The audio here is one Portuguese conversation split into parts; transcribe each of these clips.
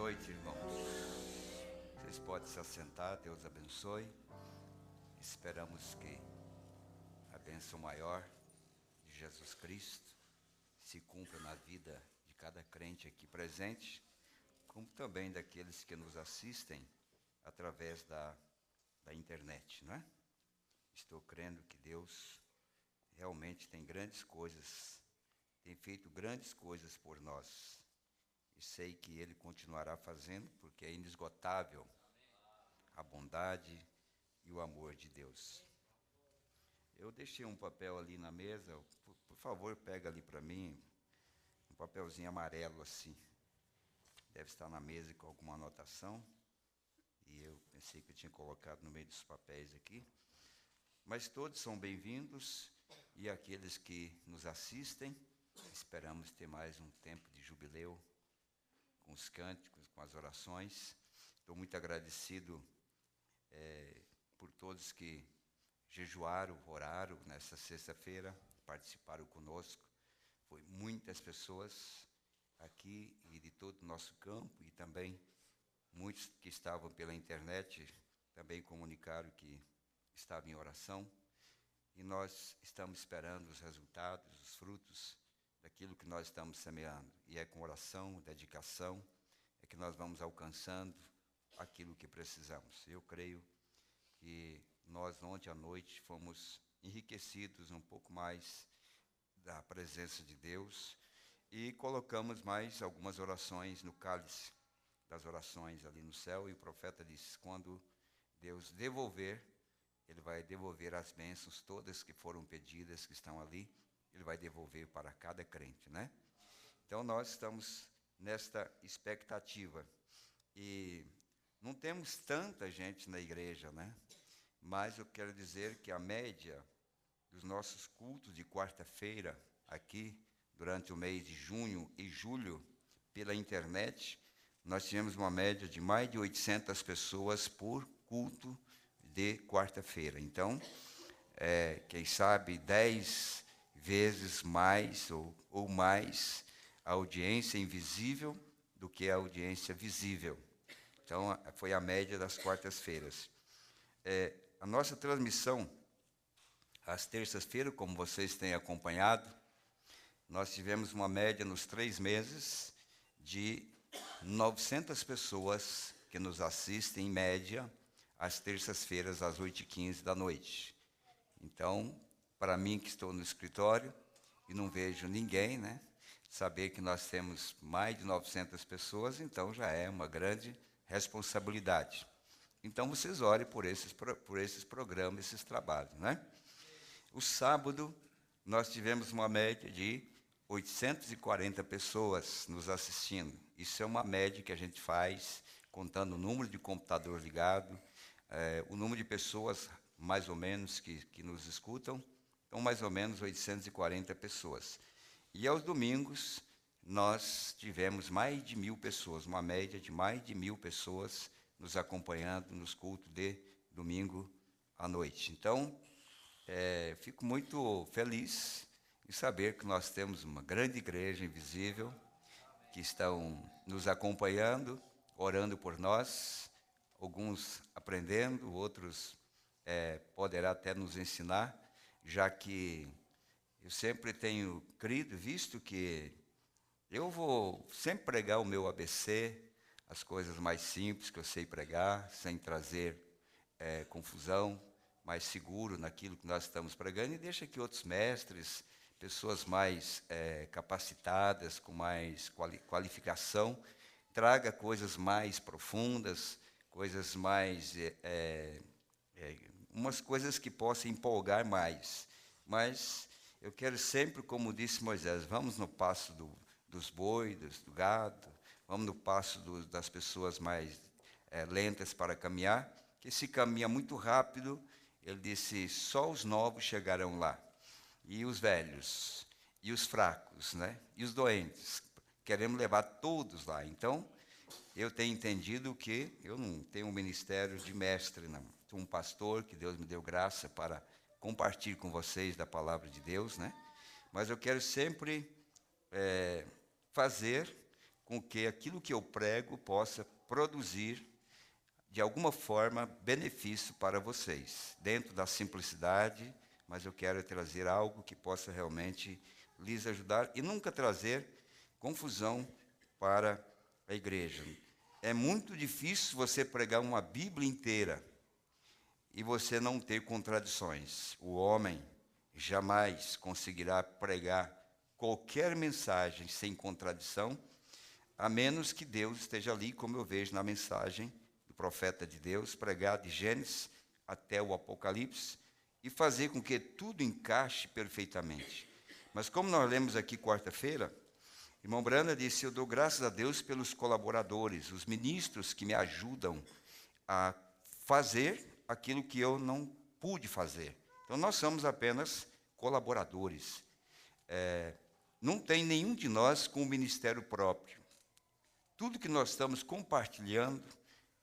noite, irmãos. Vocês podem se assentar, Deus abençoe. Esperamos que a bênção maior de Jesus Cristo se cumpra na vida de cada crente aqui presente, como também daqueles que nos assistem através da internet, não é? Estou crendo que Deus realmente tem grandes coisas, tem feito grandes coisas por nós. E sei que Ele continuará fazendo, porque é inesgotável a bondade e o amor de Deus. Eu deixei um papel ali na mesa, por favor, pega ali para mim, um papelzinho amarelo assim. Deve estar na mesa com alguma anotação, e eu pensei que eu tinha colocado no meio dos papéis aqui. Mas todos são bem-vindos, e aqueles que nos assistem, esperamos ter mais um tempo de jubileu, com os cânticos, com as orações. Estou muito agradecido por todos que jejuaram, oraram nessa sexta-feira, participaram conosco. Foi muitas pessoas aqui e de todo o nosso campo, e também muitos que estavam pela internet também comunicaram que estavam em oração. E nós estamos esperando os resultados, os frutos daquilo que nós estamos semeando. E é com oração, dedicação, é que nós vamos alcançando aquilo que precisamos. Eu creio que nós, ontem à noite, fomos enriquecidos um pouco mais da presença de Deus e colocamos mais algumas orações no cálice das orações ali no céu. E o profeta disse, quando Deus devolver, Ele vai devolver as bênçãos todas que foram pedidas, que estão ali, Ele vai devolver para cada crente, né? Então, nós estamos nesta expectativa. E não temos tanta gente na igreja, né? Mas eu quero dizer que a média dos nossos cultos de quarta-feira, aqui, durante o mês de junho e julho, pela internet, nós tivemos uma média de mais de 800 pessoas por culto de quarta-feira. Então, quem sabe 10 vezes mais ou mais a audiência invisível do que a audiência visível. Então, foi a média das quartas-feiras. A nossa transmissão, às terças-feiras, como vocês têm acompanhado, nós tivemos uma média nos 3 meses de 900 pessoas que nos assistem, em média, às terças-feiras, às 8h15 da noite. Então, para mim que estou no escritório e não vejo ninguém, né? Saber que nós temos mais de 900 pessoas, então já é uma grande responsabilidade. Então, vocês orem por esses programas, esses trabalhos, né? O sábado, nós tivemos uma média de 840 pessoas nos assistindo. Isso é uma média que a gente faz, contando o número de computador ligado, o número de pessoas, mais ou menos, que nos escutam. Então, mais ou menos 840 pessoas. E aos domingos, nós tivemos mais de 1.000 pessoas, uma média de mais de 1.000 pessoas nos acompanhando nos cultos de domingo à noite. Então, fico muito feliz em saber que nós temos uma grande igreja invisível, que estão nos acompanhando, orando por nós, alguns aprendendo, outros poderá até nos ensinar, já que eu sempre tenho crido, visto que eu vou sempre pregar o meu ABC, as coisas mais simples que eu sei pregar, sem trazer confusão, mais seguro naquilo que nós estamos pregando, e deixa que outros mestres, pessoas mais capacitadas, com mais qualificação, traga coisas mais profundas, coisas mais, umas coisas que possam empolgar mais. Mas eu quero sempre, como disse Moisés, vamos no passo dos bois, do gado, vamos no passo das pessoas mais lentas para caminhar, que se caminha muito rápido. Ele disse, só os novos chegarão lá, e os velhos, e os fracos, né? E os doentes, queremos levar todos lá. Então, eu tenho entendido que eu não tenho um ministério de mestre, não. Sou um pastor, que Deus me deu graça para compartilhar com vocês da palavra de Deus, né? Mas eu quero sempre fazer com que aquilo que eu prego possa produzir, de alguma forma, benefício para vocês, dentro da simplicidade, mas eu quero trazer algo que possa realmente lhes ajudar e nunca trazer confusão para a igreja. É muito difícil você pregar uma Bíblia inteira e você não ter contradições. O homem jamais conseguirá pregar qualquer mensagem sem contradição, a menos que Deus esteja ali, como eu vejo na mensagem do profeta de Deus, pregar de Gênesis até o Apocalipse e fazer com que tudo encaixe perfeitamente. Mas como nós lemos aqui quarta-feira, irmão Branda disse, eu dou graças a Deus pelos colaboradores, os ministros que me ajudam a fazer aquilo que eu não pude fazer. Então, nós somos apenas colaboradores. Não tem nenhum de nós com o ministério próprio. Tudo que nós estamos compartilhando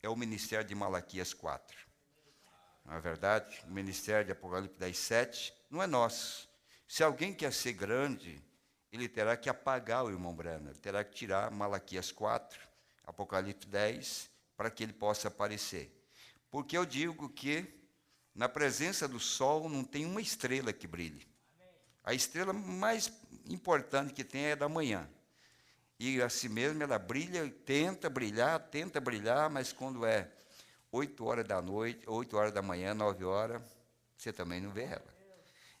é o ministério de Malaquias 4. Na verdade, o ministério de Apocalipse 10:7 não é nosso. Se alguém quer ser grande, ele terá que apagar o irmão Brana, ele terá que tirar Malaquias 4, Apocalipse 10, para que ele possa aparecer. Porque eu digo que na presença do sol não tem uma estrela que brilhe. A estrela mais importante que tem é da manhã. E assim mesmo ela brilha, tenta brilhar, mas quando é 8 horas da noite, 8 horas da manhã, 9 horas, você também não vê ela.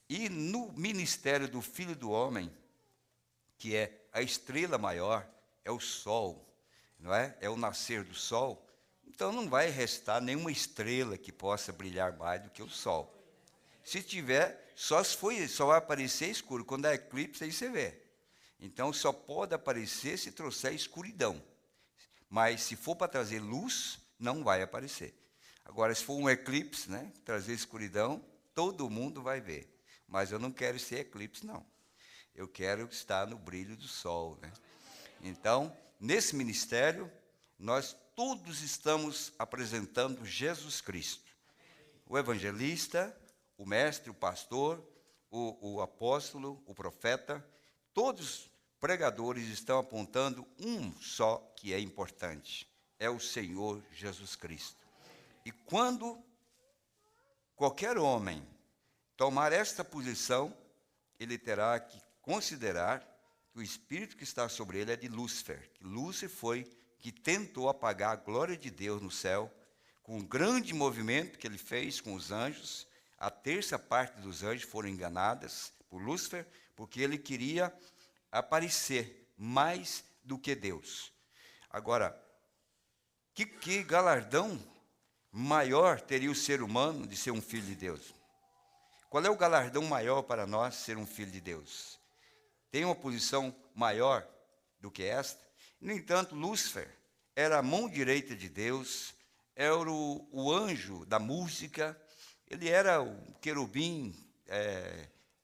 E no ministério do Filho do Homem, que é a estrela maior, é o sol, não é? É o nascer do sol. Então não vai restar nenhuma estrela que possa brilhar mais do que o sol. Se tiver, só vai aparecer escuro. Quando é eclipse, aí você vê. Então só pode aparecer se trouxer escuridão. Mas se for para trazer luz, não vai aparecer. Agora, se for um eclipse, né, trazer escuridão, todo mundo vai ver. Mas eu não quero ser eclipse, não. Eu quero estar no brilho do sol, né? Então, nesse ministério, nós todos estamos apresentando Jesus Cristo. O evangelista, o mestre, o pastor, o apóstolo, o profeta, todos pregadores estão apontando um só que é importante, é o Senhor Jesus Cristo. E quando qualquer homem tomar esta posição, ele terá que considerar que o espírito que está sobre ele é de Lúcifer, que Lúcifer foi que tentou apagar a glória de Deus no céu, com um grande movimento que ele fez com os anjos. A terça parte dos anjos foram enganadas por Lúcifer, porque ele queria aparecer mais do que Deus. Agora, que galardão maior teria o ser humano de ser um filho de Deus? Qual é o galardão maior para nós ser um filho de Deus? Tem uma posição maior do que esta? No entanto, Lúcifer era a mão direita de Deus, era o anjo da música, ele era o querubim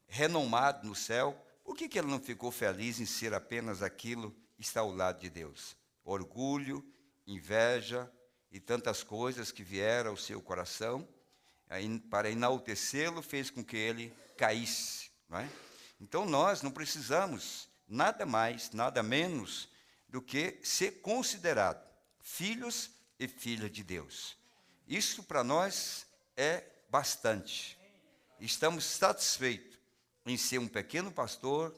renomado no céu. Por que ele não ficou feliz em ser apenas aquilo que está ao lado de Deus? Orgulho, inveja e tantas coisas que vieram ao seu coração, para enaltecê-lo, fez com que ele caísse, não é? Então nós não precisamos nada mais, nada menos do que ser considerado filhos e filhas de Deus. Isso para nós é bastante. Estamos satisfeitos em ser um pequeno pastor,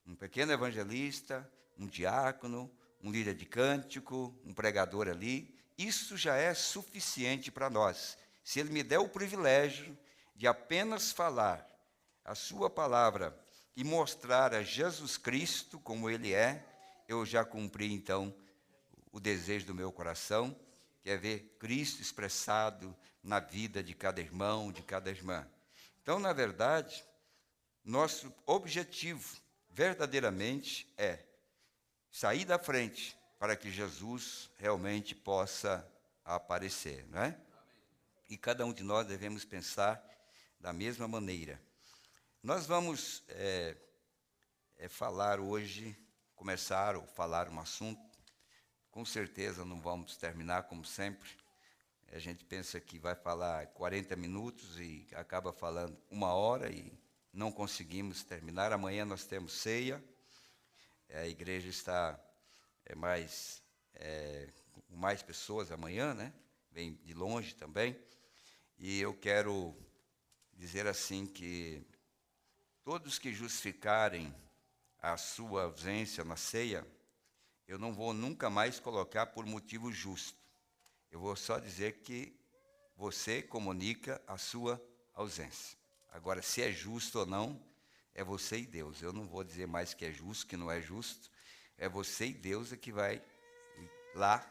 um pequeno evangelista, um diácono, um líder de cântico, um pregador ali. Isso já é suficiente para nós. Se ele me der o privilégio de apenas falar a sua palavra e mostrar a Jesus Cristo como ele é, eu já cumpri então o desejo do meu coração, que é ver Cristo expressado na vida de cada irmão, de cada irmã. Então, na verdade, nosso objetivo verdadeiramente é sair da frente para que Jesus realmente possa aparecer, não é? E cada um de nós devemos pensar da mesma maneira. Nós vamos falar hoje, começar ou falar um assunto, com certeza não vamos terminar como sempre. A gente pensa que vai falar 40 minutos e acaba falando 1 hora e não conseguimos terminar. Amanhã nós temos ceia, a igreja está com mais pessoas amanhã, né? Vem de longe também. E eu quero dizer assim que todos que justificarem a sua ausência na ceia, eu não vou nunca mais colocar por motivo justo. Eu vou só dizer que você comunica a sua ausência. Agora, se é justo ou não, é você e Deus. Eu não vou dizer mais que é justo, que não é justo. É você e Deus que vai lá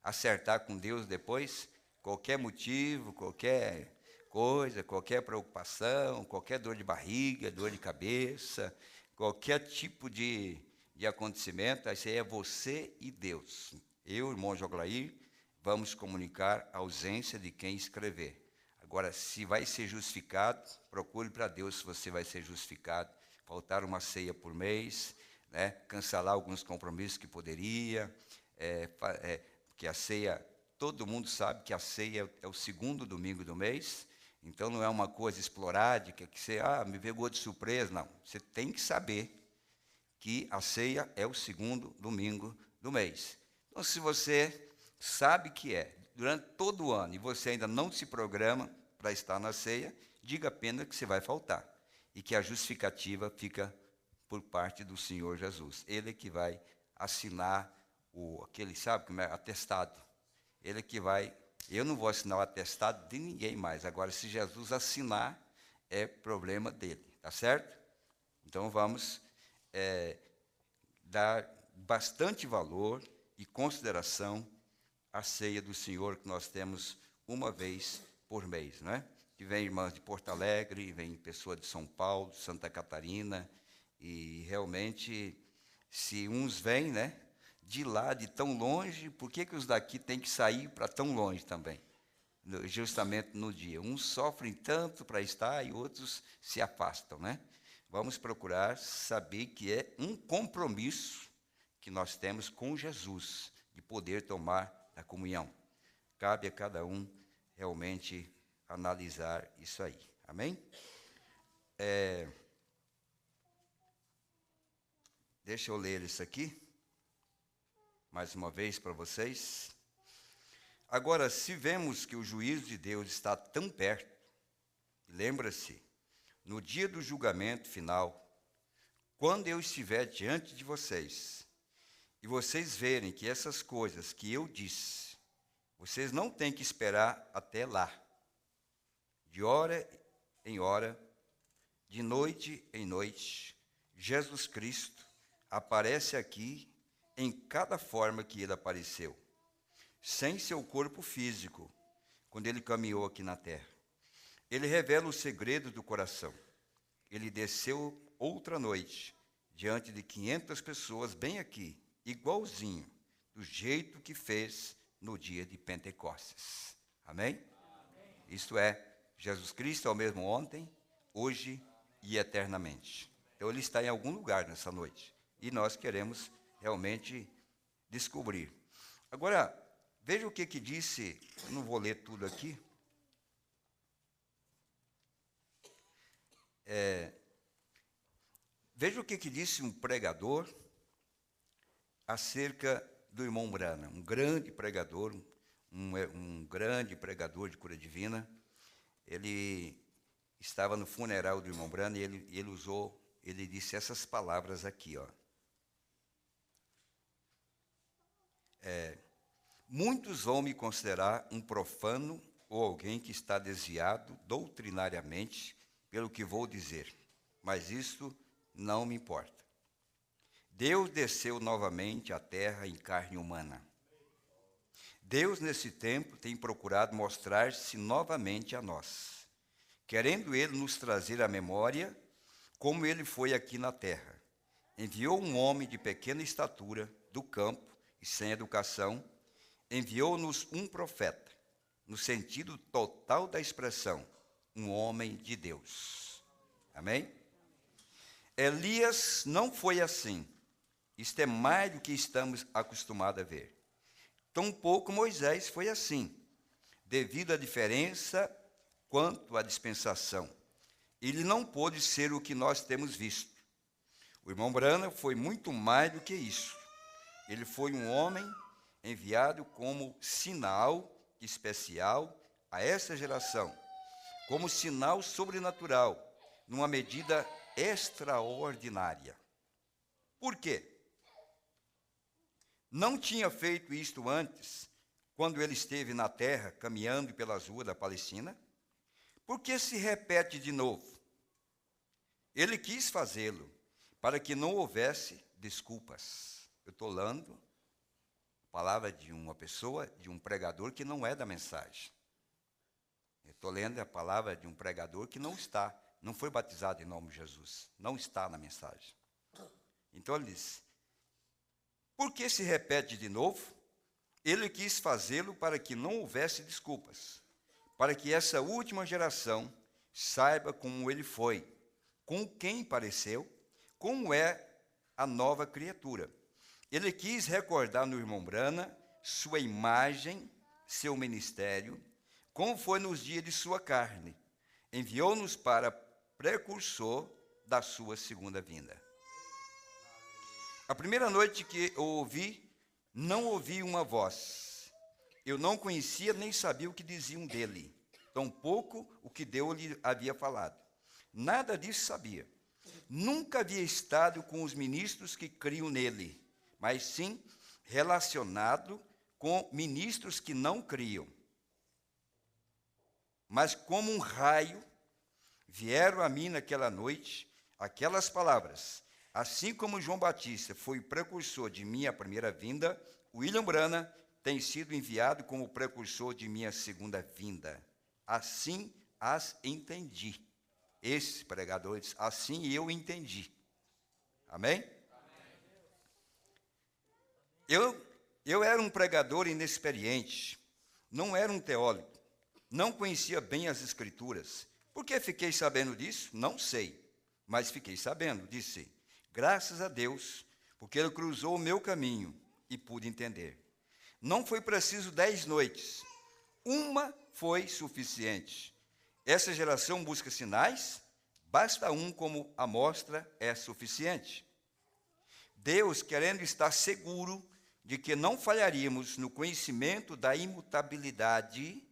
acertar com Deus depois qualquer motivo, qualquer coisa, qualquer preocupação, qualquer dor de barriga, dor de cabeça, qualquer tipo de acontecimento. Isso aí é você e Deus. Eu, irmão Joglair, vamos comunicar a ausência de quem escrever. Agora, se vai ser justificado, procure para Deus se você vai ser justificado. Faltar uma ceia por mês, né? Cancelar alguns compromissos que poderia, porque a ceia, todo mundo sabe que a ceia é o segundo domingo do mês, então não é uma coisa esporádica, que você, me pegou de surpresa, não. Você tem que saber que a ceia é o segundo domingo do mês. Então, se você sabe que durante todo o ano, e você ainda não se programa para estar na ceia, diga apenas que você vai faltar, e que a justificativa fica por parte do Senhor Jesus. Ele que vai assinar aquele, sabe como é? Atestado. Ele que vai, eu não vou assinar o atestado de ninguém mais. Agora, se Jesus assinar, é problema dele, tá certo? Então, vamos dar bastante valor e consideração à ceia do Senhor que nós temos uma vez por mês, não é? Que vem irmãs de Porto Alegre, vem pessoa de São Paulo, Santa Catarina, e realmente, se uns vêm, né, de lá, de tão longe, por que os daqui têm que sair para tão longe também? Justamente no dia. Uns sofrem tanto para estar e outros se afastam, né? Vamos procurar saber que é um compromisso que nós temos com Jesus, de poder tomar a comunhão. Cabe a cada um realmente analisar isso aí. Amém? Deixa eu ler isso aqui, mais uma vez para vocês. Agora, se vemos que o juízo de Deus está tão perto, lembra-se, no dia do julgamento final, quando eu estiver diante de vocês, e vocês verem que essas coisas que eu disse, vocês não têm que esperar até lá. De hora em hora, de noite em noite, Jesus Cristo aparece aqui em cada forma que ele apareceu, sem seu corpo físico, quando ele caminhou aqui na terra. Ele revela o segredo do coração. Ele desceu outra noite, diante de 500 pessoas, bem aqui, igualzinho, do jeito que fez no dia de Pentecostes. Amém? Amém. Isto é, Jesus Cristo é o mesmo ontem, hoje e eternamente. Então, ele está em algum lugar nessa noite. E nós queremos realmente descobrir. Agora, veja o que disse, eu não vou ler tudo aqui. Veja o que disse um pregador acerca do irmão Branham, um grande pregador, um grande pregador de cura divina. Ele estava no funeral do irmão Branham e ele disse essas palavras aqui, ó. Muitos vão me considerar um profano ou alguém que está desviado doutrinariamente pelo que vou dizer, mas isso não me importa. Deus desceu novamente à terra em carne humana. Deus, nesse tempo, tem procurado mostrar-se novamente a nós, querendo Ele nos trazer à memória como Ele foi aqui na terra. Enviou um homem de pequena estatura, do campo e sem educação. Enviou-nos um profeta, no sentido total da expressão, um homem de Deus. Amém? Elias não foi assim. Isto é mais do que estamos acostumados a ver. Tampouco Moisés foi assim, devido à diferença quanto à dispensação. Ele não pôde ser o que nós temos visto. O irmão Branham foi muito mais do que isso. Ele foi um homem enviado como sinal especial a essa geração, como sinal sobrenatural, numa medida extraordinária. Por quê? Não tinha feito isto antes, quando ele esteve na terra, caminhando pelas ruas da Palestina? Por que se repete de novo? Ele quis fazê-lo para que não houvesse desculpas. Eu estou lendo a palavra de uma pessoa, de um pregador que não é da mensagem. Eu estou lendo a palavra de um pregador que não foi batizado em nome de Jesus, não está na mensagem. Então ele diz, por que se repete de novo? Ele quis fazê-lo para que não houvesse desculpas, para que essa última geração saiba como ele foi, com quem pareceu, como é a nova criatura. Ele quis recordar no irmão Brana sua imagem, seu ministério, como foi nos dias de sua carne. Enviou-nos para precursor da sua segunda vinda. A primeira noite que eu ouvi, não ouvi uma voz. Eu não conhecia nem sabia o que diziam dele, tampouco o que Deus lhe havia falado. Nada disso sabia. Nunca havia estado com os ministros que criam nele, mas sim relacionado com ministros que não criam. Mas como um raio, vieram a mim naquela noite aquelas palavras. Assim como João Batista foi o precursor de minha primeira vinda, William Branham tem sido enviado como precursor de minha segunda vinda. Assim as entendi. Esse pregador diz, assim eu entendi. Amém? Eu era um pregador inexperiente, não era um teólogo, não conhecia bem as Escrituras. Por que fiquei sabendo disso? Não sei, mas fiquei sabendo, disse. Graças a Deus, porque Ele cruzou o meu caminho e pude entender. Não foi preciso 10 noites, uma foi suficiente. Essa geração busca sinais, basta um como amostra é suficiente. Deus, querendo estar seguro de que não falharíamos no conhecimento da imutabilidade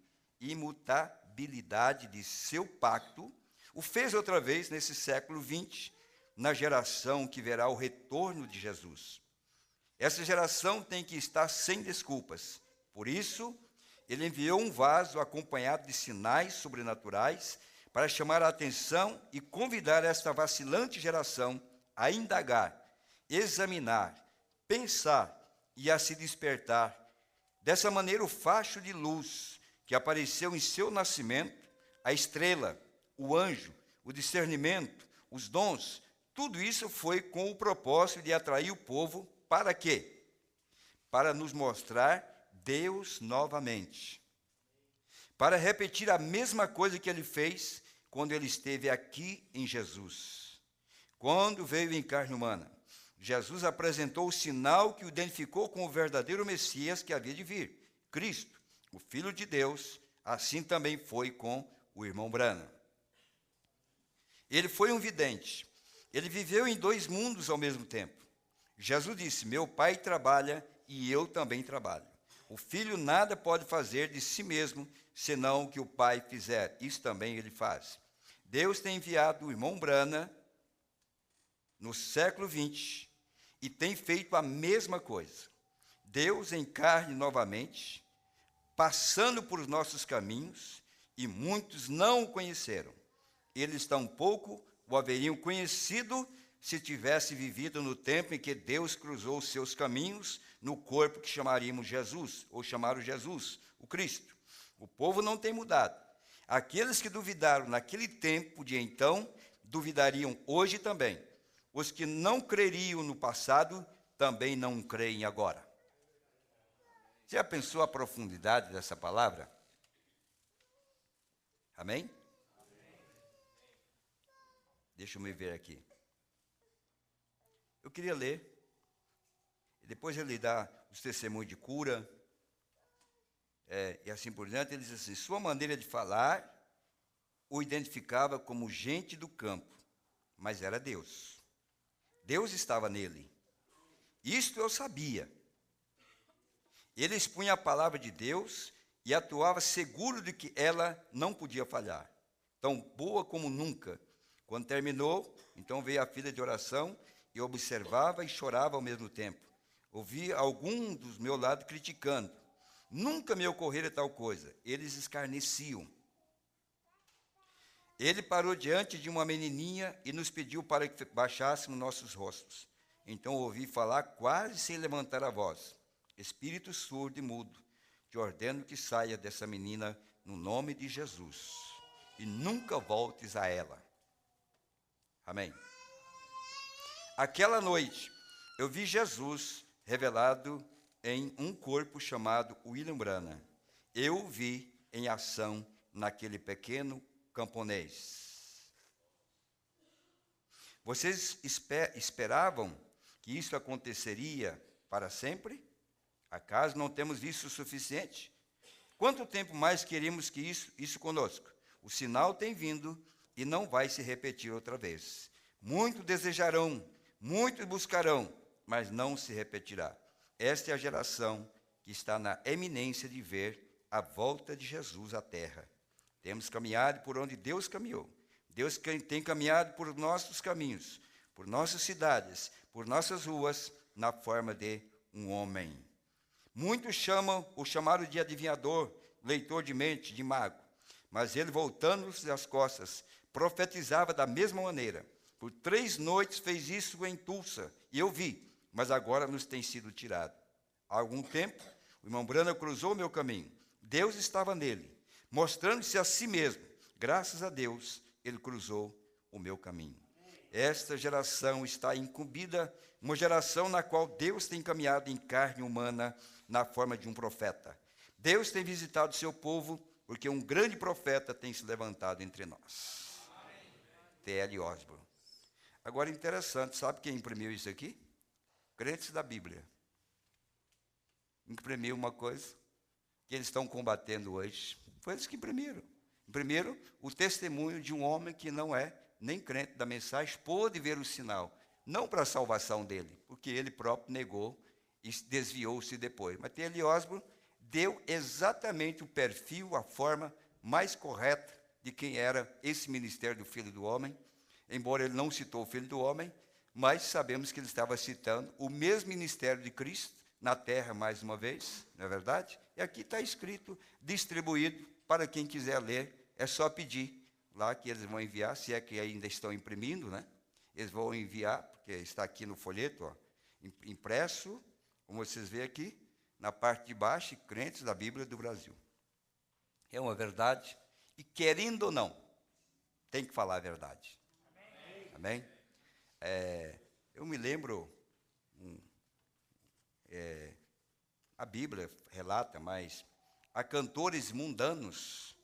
de seu pacto, o fez outra vez nesse século 20, na geração que verá o retorno de Jesus. Essa geração tem que estar sem desculpas. Por isso, ele enviou um vaso acompanhado de sinais sobrenaturais para chamar a atenção e convidar esta vacilante geração a indagar, examinar, pensar e a se despertar. Dessa maneira, o facho de luz que apareceu em seu nascimento, a estrela, o anjo, o discernimento, os dons, tudo isso foi com o propósito de atrair o povo para quê? Para nos mostrar Deus novamente. Para repetir a mesma coisa que ele fez quando ele esteve aqui em Jesus. Quando veio em carne humana, Jesus apresentou o sinal que o identificou com o verdadeiro Messias que havia de vir, Cristo, o Filho de Deus. Assim também foi com o irmão Branham. Ele foi um vidente. Ele viveu em 2 mundos ao mesmo tempo. Jesus disse, meu Pai trabalha e eu também trabalho. O Filho nada pode fazer de si mesmo, senão o que o Pai fizer. Isso também ele faz. Deus tem enviado o irmão Branham no século 20 e tem feito a mesma coisa. Deus encarne novamente, passando por nossos caminhos, e muitos não o conheceram. Eles tampouco o haveriam conhecido se tivesse vivido no tempo em que Deus cruzou os seus caminhos no corpo que chamaríamos Jesus, ou chamaram Jesus, o Cristo. O povo não tem mudado. Aqueles que duvidaram naquele tempo de então, duvidariam hoje também. Os que não creriam no passado, também não creem agora. Você já pensou a profundidade dessa palavra? Amém? Deixa eu me ver aqui. Eu queria ler, e depois ele dá os testemunhos de cura, e assim por diante. Ele diz assim, sua maneira de falar o identificava como gente do campo, mas era Deus. Deus estava nele. Isto eu sabia, Ele expunha a palavra de Deus e atuava seguro de que ela não podia falhar, tão boa como nunca. Quando terminou, então veio a fila de oração e observava e chorava ao mesmo tempo. Ouvi algum dos meu lado criticando. Nunca me ocorrera tal coisa. Eles escarneciam. Ele parou diante de uma menininha e nos pediu para que baixássemos nossos rostos. Então ouvi falar quase sem levantar a voz. Espírito surdo e mudo, te ordeno que saia dessa menina no nome de Jesus e nunca voltes a ela. Amém. Aquela noite, eu vi Jesus revelado em um corpo chamado William Branham. Eu o vi em ação naquele pequeno camponês. Vocês esperavam que isso aconteceria para sempre? Acaso não temos visto o suficiente? Quanto tempo mais queremos que isso conosco? O sinal tem vindo e não vai se repetir outra vez. Muitos desejarão, muitos buscarão, mas não se repetirá. Esta é a geração que está na eminência de ver a volta de Jesus à terra. Temos caminhado por onde Deus caminhou. Deus tem caminhado por nossos caminhos, por nossas cidades, por nossas ruas, na forma de um homem. Muitos o chamaram de adivinhador, leitor de mente, de mago. Mas ele, voltando-se as costas, profetizava da mesma maneira. Por 3 noites fez isso em Tulsa, e eu vi, mas agora nos tem sido tirado. Há algum tempo, o irmão Branham cruzou o meu caminho. Deus estava nele, mostrando-se a si mesmo. Graças a Deus, ele cruzou o meu caminho. Esta geração está incumbida, uma geração na qual Deus tem caminhado em carne humana, na forma de um profeta. Deus tem visitado seu povo, porque um grande profeta tem se levantado entre nós. T.L. Osborne. Agora, interessante, sabe quem imprimiu isso aqui? Crentes da Bíblia. Imprimiu uma coisa que eles estão combatendo hoje. Foi eles que imprimiram. Imprimiram o testemunho de um homem que não é nem crente da mensagem, pôde ver o sinal. Não para a salvação dele, porque ele próprio negou e desviou-se depois. Mas T.L. Osborne deu exatamente o perfil, a forma mais correta de quem era esse ministério do Filho do Homem, embora ele não citou o Filho do Homem, mas sabemos que ele estava citando o mesmo ministério de Cristo na terra mais uma vez, não é verdade? E aqui está escrito, distribuído, para quem quiser ler, é só pedir lá que eles vão enviar, se é que ainda estão imprimindo, né? Eles vão enviar, porque está aqui no folheto, ó, impresso, como vocês veem aqui, na parte de baixo, crentes da Bíblia do Brasil. É uma verdade, e querendo ou não, tem que falar a verdade. Amém? Eu me lembro, a Bíblia relata, mas há cantores mundanos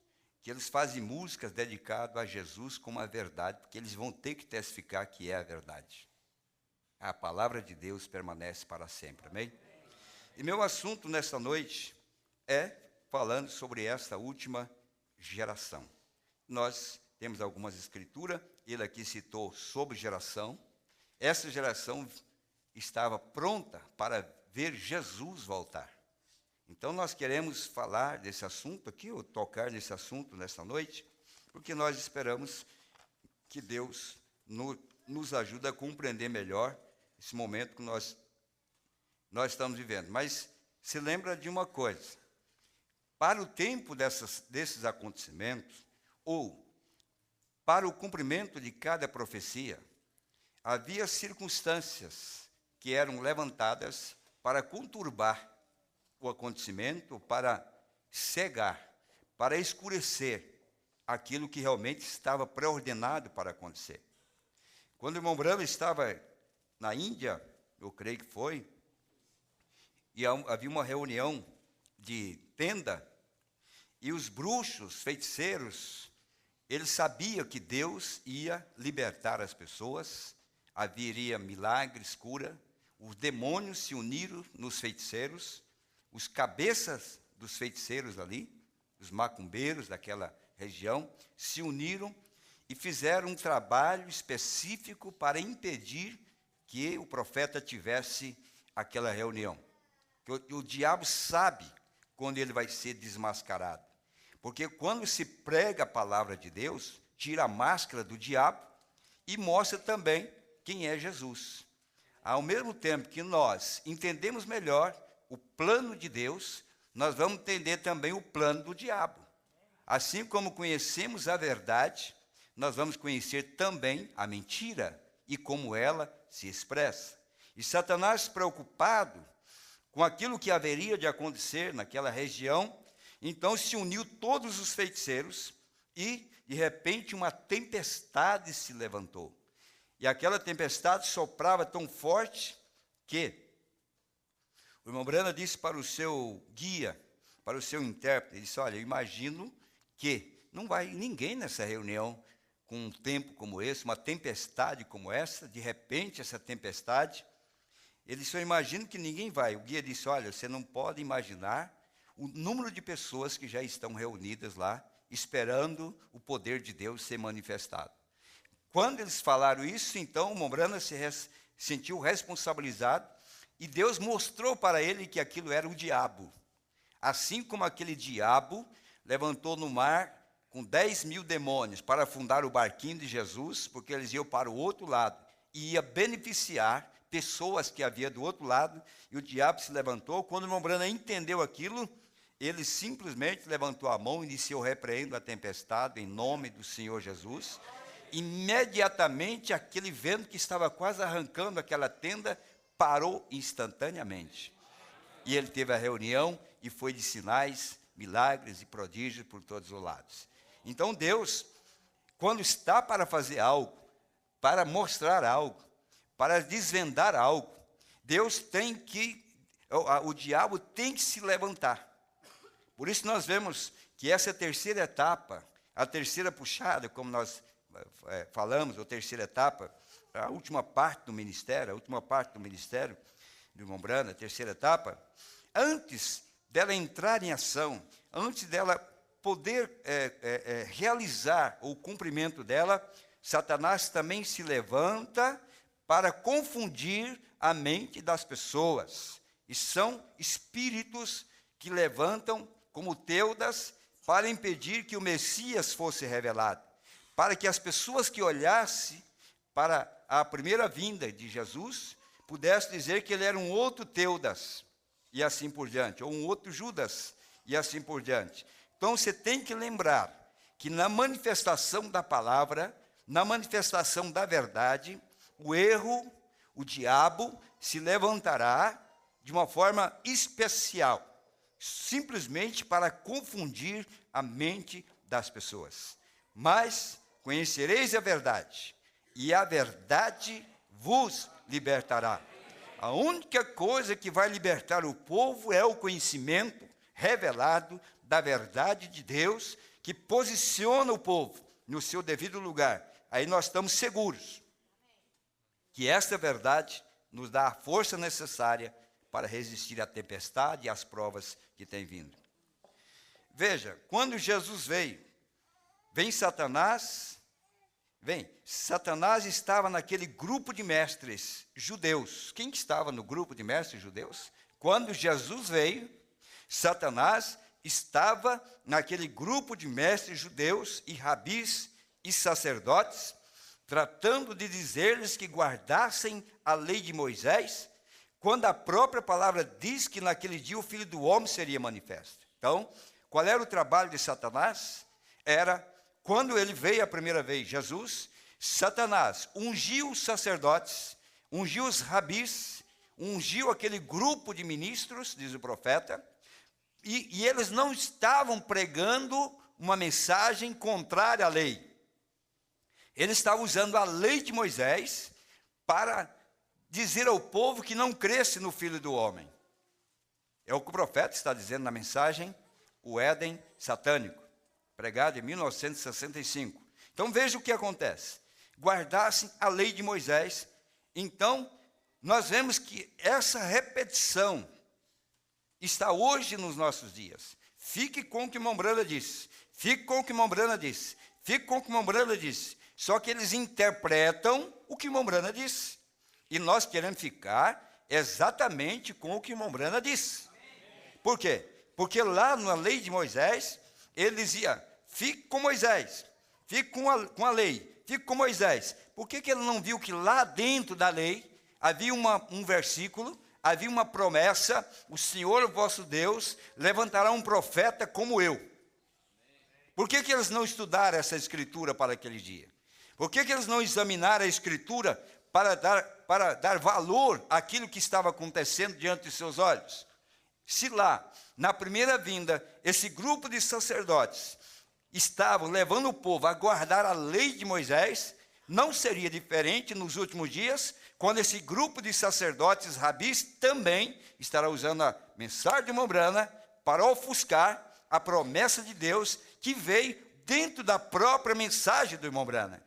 que eles fazem músicas dedicadas a Jesus como a verdade, porque eles vão ter que testificar que é a verdade. A palavra de Deus permanece para sempre, amém? E meu assunto nesta noite é falando sobre esta última geração. Nós temos algumas escrituras, ele aqui citou sobre geração. Essa geração estava pronta para ver Jesus voltar. Então nós queremos falar desse assunto aqui, ou tocar nesse assunto nesta noite, porque nós esperamos que Deus nos ajude a compreender melhor esse momento que nós estamos vivendo. Mas se lembra de uma coisa, para o tempo desses acontecimentos, ou para o cumprimento de cada profecia, havia circunstâncias que eram levantadas para conturbar o acontecimento, para cegar, para escurecer aquilo que realmente estava pré-ordenado para acontecer. Quando o irmão Branham estava na Índia, eu creio que foi, e havia uma reunião de tenda, e os bruxos, feiticeiros, eles sabiam que Deus ia libertar as pessoas, haveria milagres, cura, os demônios se uniram nos feiticeiros, os cabeças dos feiticeiros ali, os macumbeiros daquela região, se uniram e fizeram um trabalho específico para impedir que o profeta tivesse aquela reunião. O diabo sabe quando ele vai ser desmascarado. Porque quando se prega a palavra de Deus, tira a máscara do diabo e mostra também quem é Jesus. Ao mesmo tempo que nós entendemos melhor o plano de Deus, nós vamos entender também o plano do diabo. Assim como conhecemos a verdade, nós vamos conhecer também a mentira e como ela se expressa. E Satanás, preocupado com aquilo que haveria de acontecer naquela região, então se uniu todos os feiticeiros e, de repente, uma tempestade se levantou. E aquela tempestade soprava tão forte que o irmão Brana disse para o seu guia, para o seu intérprete, ele disse, olha, eu imagino que não vai ninguém nessa reunião com um tempo como esse, uma tempestade como essa, de repente essa tempestade, ele só imagina que ninguém vai. O guia disse, olha, você não pode imaginar o número de pessoas que já estão reunidas lá, esperando o poder de Deus ser manifestado. Quando eles falaram isso, então o Mombrana se sentiu responsabilizado e Deus mostrou para ele que aquilo era o diabo. Assim como aquele diabo levantou no mar com 10.000 demônios para afundar o barquinho de Jesus, porque eles iam para o outro lado e ia beneficiar pessoas que havia do outro lado, e o diabo se levantou. Quando o irmão Brana entendeu aquilo, ele simplesmente levantou a mão e disse, eu repreendo a tempestade em nome do Senhor Jesus. Imediatamente aquele vento que estava quase arrancando aquela tenda parou instantaneamente. E ele teve a reunião e foi de sinais, milagres e prodígios por todos os lados. Então Deus, quando está para fazer algo, para mostrar algo, para desvendar algo, Deus tem que, o diabo tem que se levantar. Por isso nós vemos que essa terceira etapa, a terceira puxada, como nós falamos, a terceira etapa, a última parte do ministério do irmão Brana, a terceira etapa, antes dela entrar em ação, antes dela poder realizar o cumprimento dela, Satanás também se levanta para confundir a mente das pessoas. E são espíritos que levantam como Teudas para impedir que o Messias fosse revelado, para que as pessoas que olhassem para a primeira vinda de Jesus pudessem dizer que ele era um outro Teudas, e assim por diante, ou um outro Judas, e assim por diante. Então você tem que lembrar que na manifestação da palavra, na manifestação da verdade, o erro, o diabo, se levantará de uma forma especial, simplesmente para confundir a mente das pessoas. Mas conhecereis a verdade, e a verdade vos libertará. A única coisa que vai libertar o povo é o conhecimento revelado da verdade de Deus, que posiciona o povo no seu devido lugar. Aí nós estamos seguros que esta verdade nos dá a força necessária para resistir à tempestade e às provas que têm vindo. Veja, quando Jesus veio, Satanás estava naquele grupo de mestres judeus. Quem estava no grupo de mestres judeus? Quando Jesus veio, Satanás estava naquele grupo de mestres judeus e rabis e sacerdotes, tratando de dizer-lhes que guardassem a lei de Moisés, quando a própria palavra diz que naquele dia o Filho do Homem seria manifesto. Então, qual era o trabalho de Satanás? Era, quando ele veio a primeira vez, Jesus, Satanás ungiu os sacerdotes, ungiu os rabis, ungiu aquele grupo de ministros, diz o profeta, e eles não estavam pregando uma mensagem contrária à lei. Eles estavam usando a lei de Moisés para dizer ao povo que não cresce no Filho do Homem. É o que o profeta está dizendo na mensagem, o Éden satânico, pregado em 1965. Então veja o que acontece. Guardassem a lei de Moisés. Então, nós vemos que essa repetição está hoje nos nossos dias. Fique com o que Mombrana disse. Fique com o que Mombrana disse. Fique com o que Mombrana disse. Só que eles interpretam o que Mombrana disse. E nós queremos ficar exatamente com o que o irmão Brana disse. Por quê? Porque lá na lei de Moisés, ele dizia, fique com Moisés, fique com a lei, fique com Moisés. Por que ele não viu que lá dentro da lei havia um versículo, havia uma promessa, o Senhor vosso Deus levantará um profeta como eu? Por que eles não estudaram essa escritura para aquele dia? Por que eles não examinaram a escritura para dar valor àquilo que estava acontecendo diante de seus olhos? Se lá, na primeira vinda, esse grupo de sacerdotes estavam levando o povo a guardar a lei de Moisés, não seria diferente nos últimos dias, quando esse grupo de sacerdotes rabis também estará usando a mensagem de irmão Brana para ofuscar a promessa de Deus que veio dentro da própria mensagem do irmão Brana.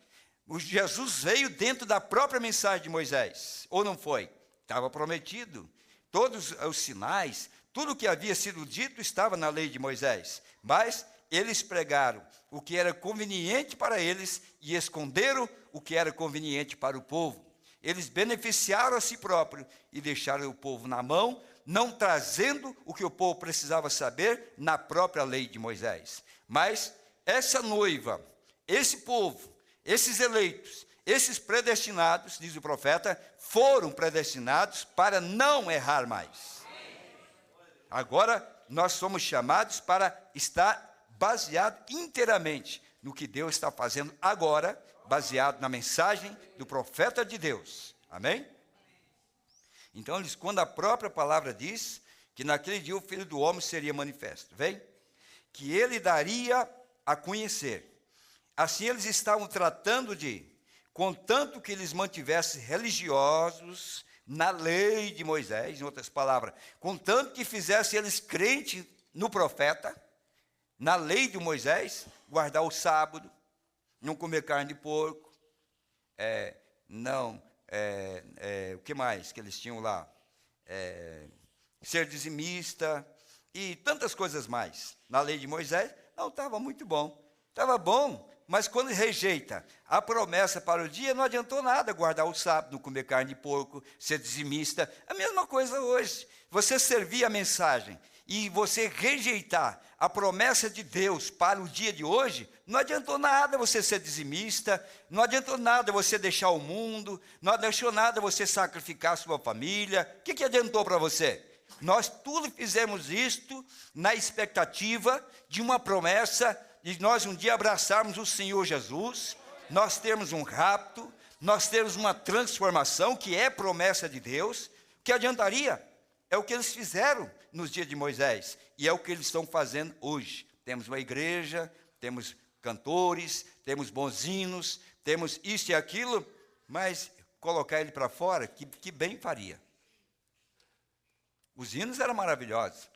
O Jesus veio dentro da própria mensagem de Moisés, ou não foi? Estava prometido. Todos os sinais, tudo o que havia sido dito estava na lei de Moisés, mas eles pregaram o que era conveniente para eles e esconderam o que era conveniente para o povo. Eles beneficiaram a si próprios e deixaram o povo na mão, não trazendo o que o povo precisava saber na própria lei de Moisés. Mas essa noiva, esse povo, esses eleitos, esses predestinados, diz o profeta, foram predestinados para não errar mais. Agora, nós somos chamados para estar baseado inteiramente no que Deus está fazendo agora, baseado na mensagem do profeta de Deus. Amém? Então, quando a própria palavra diz que naquele dia o Filho do Homem seria manifesto, vem? Que ele daria a conhecer. Assim eles estavam tratando contanto que eles mantivessem religiosos na lei de Moisés, em outras palavras, contanto que fizessem eles crentes no profeta, na lei de Moisés, guardar o sábado, não comer carne de porco, o que mais que eles tinham lá? Ser dizimista e tantas coisas mais. Na lei de Moisés, não, estava muito bom. Estava bom, mas quando rejeita a promessa para o dia, não adiantou nada guardar o sábado, não comer carne de porco, ser dizimista. A mesma coisa hoje. Você servir a mensagem e você rejeitar a promessa de Deus para o dia de hoje, não adiantou nada você ser dizimista, não adiantou nada você deixar o mundo, não adiantou nada você sacrificar a sua família. O que adiantou para você? Nós tudo fizemos isto na expectativa de uma promessa de nós um dia abraçarmos o Senhor Jesus, nós termos um rapto, nós termos uma transformação que é promessa de Deus. O que adiantaria? É o que eles fizeram nos dias de Moisés, e é o que eles estão fazendo hoje. Temos uma igreja, temos cantores, temos bons hinos, temos isso e aquilo, mas colocar ele para fora, que bem faria. Os hinos eram maravilhosos.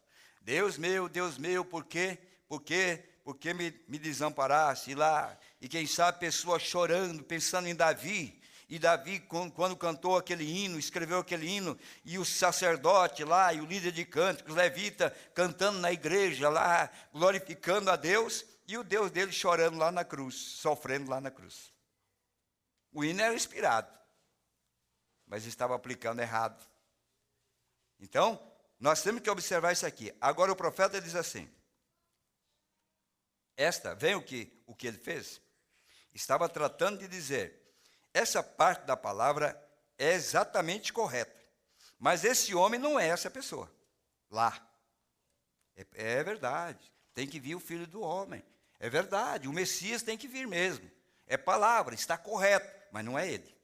Deus meu, por quê me desamparaste? Lá, e quem sabe pessoas chorando, pensando em Davi. E Davi, quando cantou aquele hino, escreveu aquele hino, e o sacerdote lá, e o líder de cânticos, levita, cantando na igreja lá, glorificando a Deus, e o Deus dele chorando lá na cruz, sofrendo lá na cruz. O hino era inspirado, mas estava aplicando errado. Então, nós temos que observar isso aqui. Agora o profeta diz assim, vem o que ele fez? Estava tratando de dizer, essa parte da palavra é exatamente correta, mas esse homem não é essa pessoa, lá. É verdade, tem que vir o Filho do Homem, é verdade, o Messias tem que vir mesmo, é palavra, está correto, mas não é ele.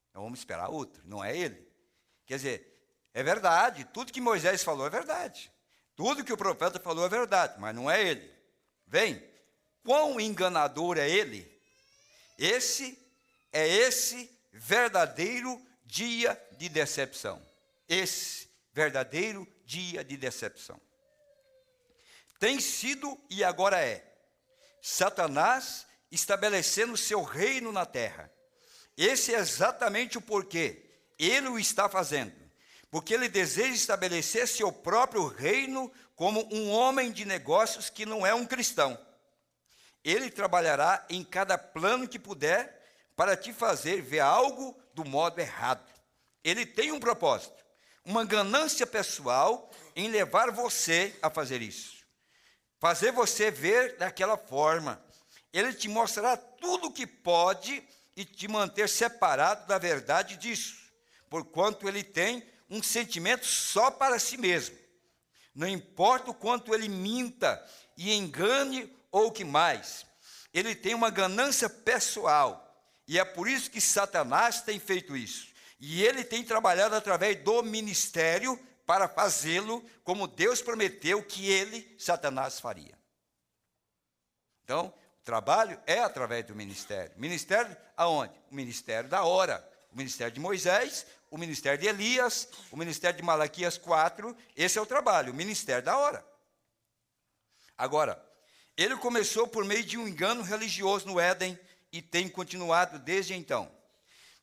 Então vamos esperar outro, não é ele. Quer dizer, é verdade, tudo que Moisés falou é verdade, tudo que o profeta falou é verdade, mas não é ele. Vem, quão enganador é ele? Esse verdadeiro dia de decepção. Esse verdadeiro dia de decepção. Tem sido e agora é Satanás estabelecendo seu reino na terra. Esse é exatamente o porquê ele o está fazendo. Porque ele deseja estabelecer seu próprio reino como um homem de negócios que não é um cristão. Ele trabalhará em cada plano que puder para te fazer ver algo do modo errado. Ele tem um propósito, uma ganância pessoal em levar você a fazer isso. Fazer você ver daquela forma. Ele te mostrará tudo o que pode e te manter separado da verdade disso, porquanto ele tem um sentimento só para si mesmo. Não importa o quanto ele minta e engane ou o que mais, ele tem uma ganância pessoal. E é por isso que Satanás tem feito isso. E ele tem trabalhado através do ministério para fazê-lo como Deus prometeu que ele, Satanás, faria. Então, o trabalho é através do ministério. Ministério aonde? O ministério da hora. O ministério de Moisés, o ministério de Elias, o ministério de Malaquias 4. Esse é o trabalho, o ministério da hora. Agora, ele começou por meio de um engano religioso no Éden e tem continuado desde então.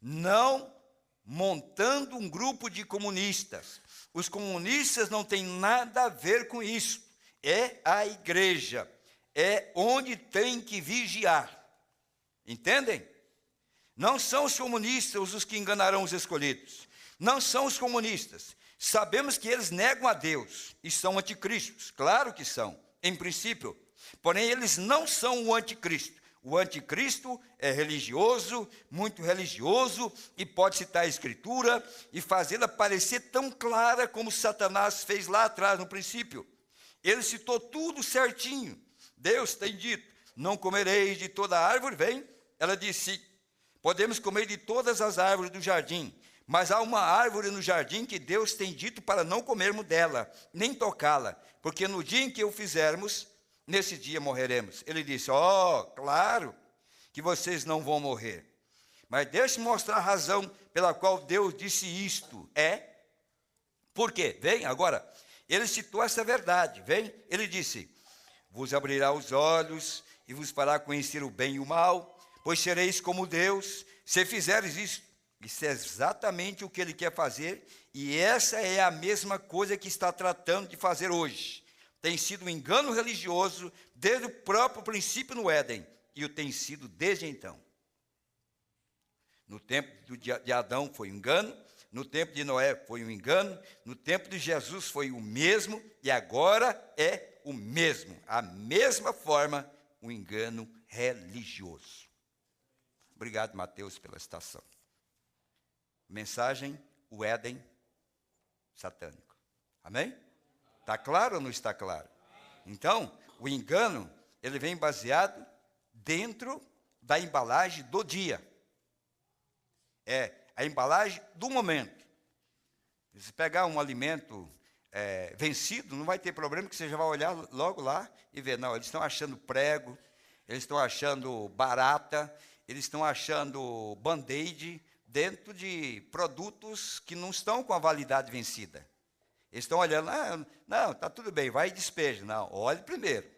Não montando um grupo de comunistas. Os comunistas não têm nada a ver com isso. É a igreja. É onde tem que vigiar. Entendem? Não são os comunistas os que enganarão os escolhidos. Não são os comunistas. Sabemos que eles negam a Deus e são anticristos. Claro que são, em princípio. Porém, eles não são o anticristo. O anticristo é religioso, muito religioso, e pode citar a Escritura e fazê-la parecer tão clara como Satanás fez lá atrás, no princípio. Ele citou tudo certinho. Deus tem dito, não comereis de toda árvore, vem? Ela disse, podemos comer de todas as árvores do jardim, mas há uma árvore no jardim que Deus tem dito para não comermos dela, nem tocá-la, porque no dia em que o fizermos, nesse dia morreremos. Ele disse, claro que vocês não vão morrer. Mas deixe-me mostrar a razão pela qual Deus disse isto. Por quê? Vem agora. Ele citou essa verdade. Vem, ele disse, vos abrirá os olhos e vos fará conhecer o bem e o mal, pois sereis como Deus, se fizeres isso. Isso é exatamente o que ele quer fazer, e essa é a mesma coisa que está tratando de fazer hoje. Tem sido um engano religioso desde o próprio princípio no Éden, e o tem sido desde então. No tempo de Adão foi um engano, no tempo de Noé foi um engano, no tempo de Jesus foi o mesmo, e agora é o mesmo, a mesma forma, um engano religioso. Obrigado, Mateus, pela citação. Mensagem, o Éden satânico. Amém? Está claro ou não está claro? Então, o engano, ele vem baseado dentro da embalagem do dia. É a embalagem do momento. Se pegar um alimento vencido, não vai ter problema, que você já vai olhar logo lá e ver, não, eles estão achando prego, eles estão achando barata, eles estão achando band-aid dentro de produtos que não estão com a validade vencida. Eles estão olhando, não, está tudo bem, vai e despeja. Não, olhe primeiro.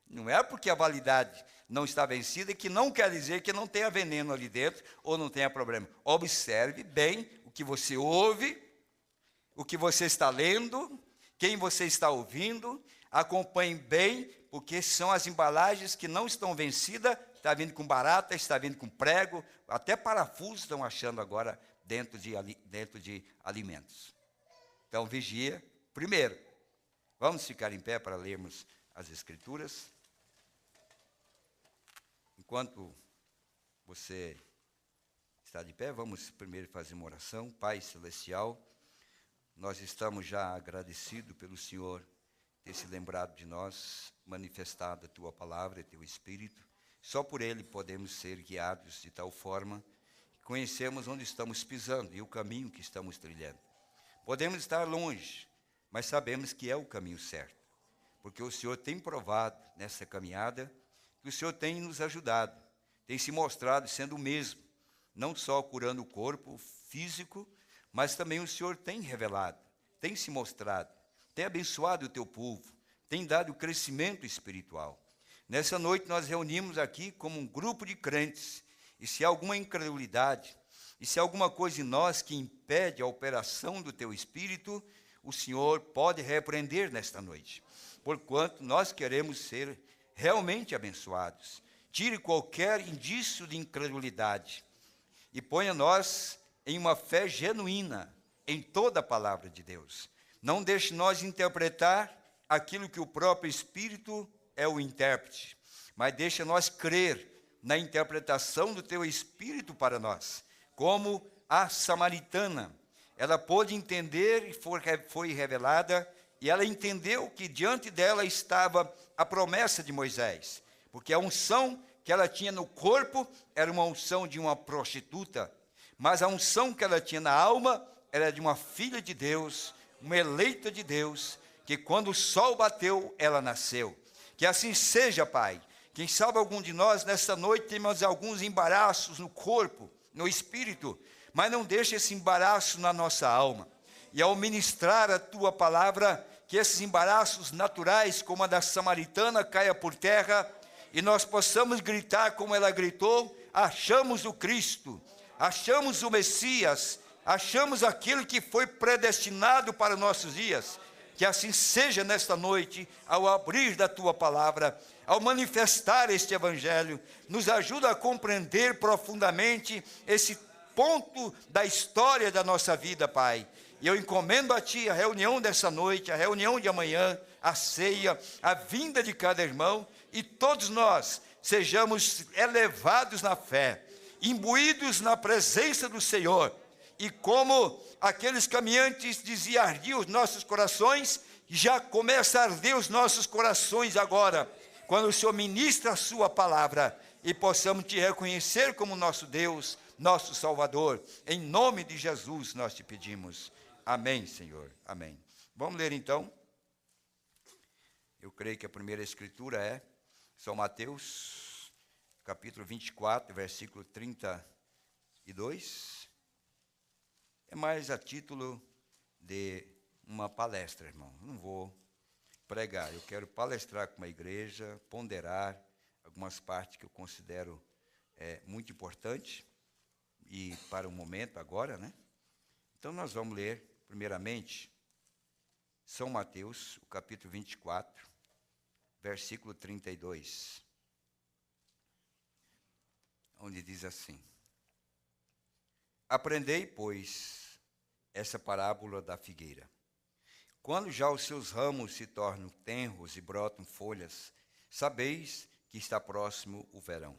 Não é porque a validade não está vencida que não quer dizer que não tenha veneno ali dentro ou não tenha problema. Observe bem o que você ouve, o que você está lendo, quem você está ouvindo, acompanhe bem, porque são as embalagens que não estão vencidas, está vindo com barata, está vindo com prego, até parafuso estão achando agora dentro de alimentos. Então, vigia. Primeiro, vamos ficar em pé para lermos as Escrituras. Enquanto você está de pé, vamos primeiro fazer uma oração. Pai Celestial, nós estamos já agradecidos pelo Senhor ter se lembrado de nós, manifestado a Tua palavra e Teu Espírito. Só por Ele podemos ser guiados de tal forma que conhecemos onde estamos pisando e o caminho que estamos trilhando. Podemos estar longe, mas sabemos que é o caminho certo, porque o Senhor tem provado nessa caminhada que o Senhor tem nos ajudado, tem se mostrado sendo o mesmo, não só curando o corpo físico, mas também o Senhor tem revelado, tem se mostrado, tem abençoado o teu povo, tem dado crescimento espiritual. Nessa noite nós reunimos aqui como um grupo de crentes, e se há alguma incredulidade, e se há alguma coisa em nós que impede a operação do teu Espírito, o Senhor pode repreender nesta noite, porquanto nós queremos ser realmente abençoados. Tire qualquer indício de incredulidade e ponha nós em uma fé genuína em toda a palavra de Deus. Não deixe nós interpretar aquilo que o próprio Espírito é o intérprete, mas deixa nós crer na interpretação do teu Espírito para nós, como a samaritana. Ela pôde entender e foi revelada, e ela entendeu que diante dela estava a promessa de Moisés, porque a unção que ela tinha no corpo era uma unção de uma prostituta, mas a unção que ela tinha na alma era de uma filha de Deus, uma eleita de Deus, que quando o sol bateu, ela nasceu. Que assim seja, Pai. Quem sabe algum de nós, nesta noite, temos alguns embaraços no corpo, no espírito, mas não deixe esse embaraço na nossa alma. E ao ministrar a Tua palavra, que esses embaraços naturais, como a da samaritana, caia por terra, e nós possamos gritar como ela gritou: achamos o Cristo, achamos o Messias, achamos aquilo que foi predestinado para nossos dias. Que assim seja nesta noite, ao abrir da Tua palavra, ao manifestar este Evangelho, nos ajuda a compreender profundamente esse ponto da história da nossa vida, Pai. E eu encomendo a Ti a reunião dessa noite, a reunião de amanhã, a ceia, a vinda de cada irmão, e todos nós sejamos elevados na fé, imbuídos na presença do Senhor, e como aqueles caminhantes diziam, ardia os nossos corações, já começa a arder os nossos corações agora, quando o Senhor ministra a sua palavra, e possamos Te reconhecer como nosso Deus, nosso Salvador. Em nome de Jesus nós Te pedimos. Amém, Senhor. Amém. Vamos ler então. Eu creio que a primeira escritura é São Mateus, capítulo 24, versículo 32. É mais a título de uma palestra, irmão. Não vou pregar, eu quero palestrar com uma igreja, ponderar algumas partes que eu considero muito importantes, e para o momento agora, né? Então nós vamos ler, primeiramente, São Mateus, o capítulo 24, versículo 32, onde diz assim: aprendei, pois, essa parábola da figueira. Quando já os seus ramos se tornam tenros e brotam folhas, sabeis que está próximo o verão.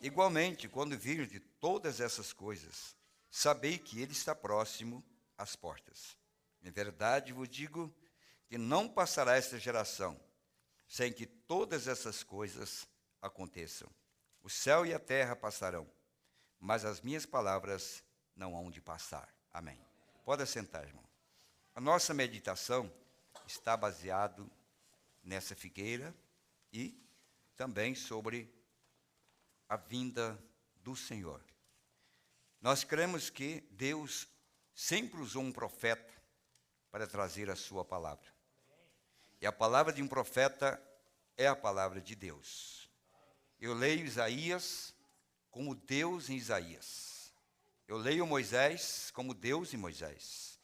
Igualmente, quando virdes todas essas coisas, sabei que ele está próximo às portas. Em verdade vos digo que não passará esta geração sem que todas essas coisas aconteçam. O céu e a terra passarão, mas as minhas palavras não hão de passar. Amém. Pode assentar, irmão. A nossa meditação está baseada nessa figueira e também sobre a vinda do Senhor. Nós cremos que Deus sempre usou um profeta para trazer a sua palavra. E a palavra de um profeta é a palavra de Deus. Eu leio Isaías como Deus em Isaías. Eu leio Moisés como Deus em Moisés.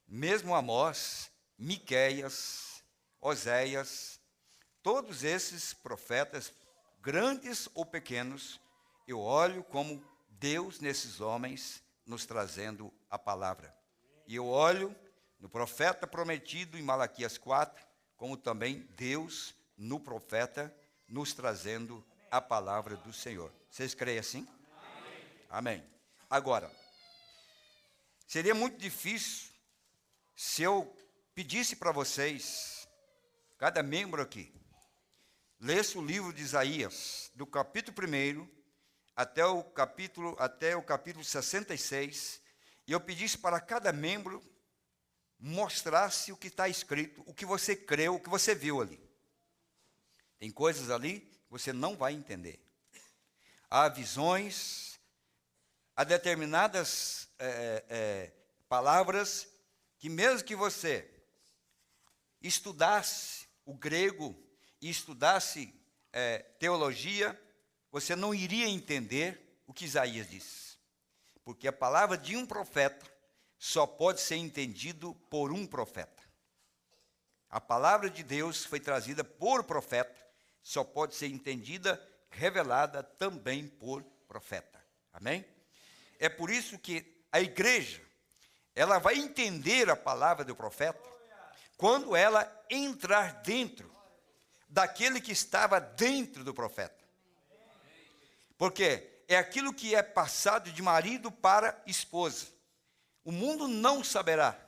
Mesmo Amós, Miqueias, Oséias, todos esses profetas, grandes ou pequenos, eu olho como Deus nesses homens nos trazendo a palavra. E eu olho no profeta prometido em Malaquias 4, como também Deus no profeta nos trazendo a palavra do Senhor. Vocês creem assim? Amém. Agora, seria muito difícil se eu pedisse para vocês, cada membro aqui, lesse o livro de Isaías, do capítulo 1 até o capítulo 66, e eu pedisse para cada membro mostrasse o que está escrito, o que você creu, o que você viu ali. Tem coisas ali que você não vai entender. Há visões, há determinadas palavras que mesmo que você estudasse o grego e estudasse teologia, você não iria entender o que Isaías diz. Porque a palavra de um profeta só pode ser entendido por um profeta. A palavra de Deus foi trazida por profeta, só pode ser entendida, revelada também por profeta. Amém? É por isso que a igreja, ela vai entender a palavra do profeta quando ela entrar dentro daquele que estava dentro do profeta. Porque é aquilo que é passado de marido para esposa. O mundo não saberá,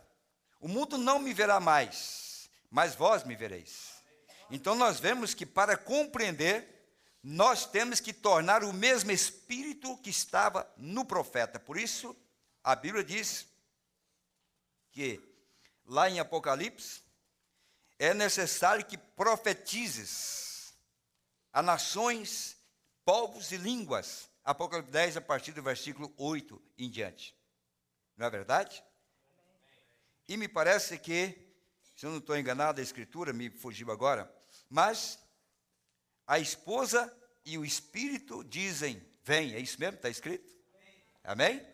o mundo não me verá mais, mas vós me vereis. Então nós vemos que para compreender, nós temos que tornar o mesmo espírito que estava no profeta. Por isso, a Bíblia diz que lá em Apocalipse, é necessário que profetizes a nações, povos e línguas. Apocalipse 10, a partir do versículo 8 em diante. Não é verdade? E me parece que, se eu não estou enganado, a escritura me fugiu agora, mas a esposa e o espírito dizem, vem. É isso mesmo? Está escrito? Amém?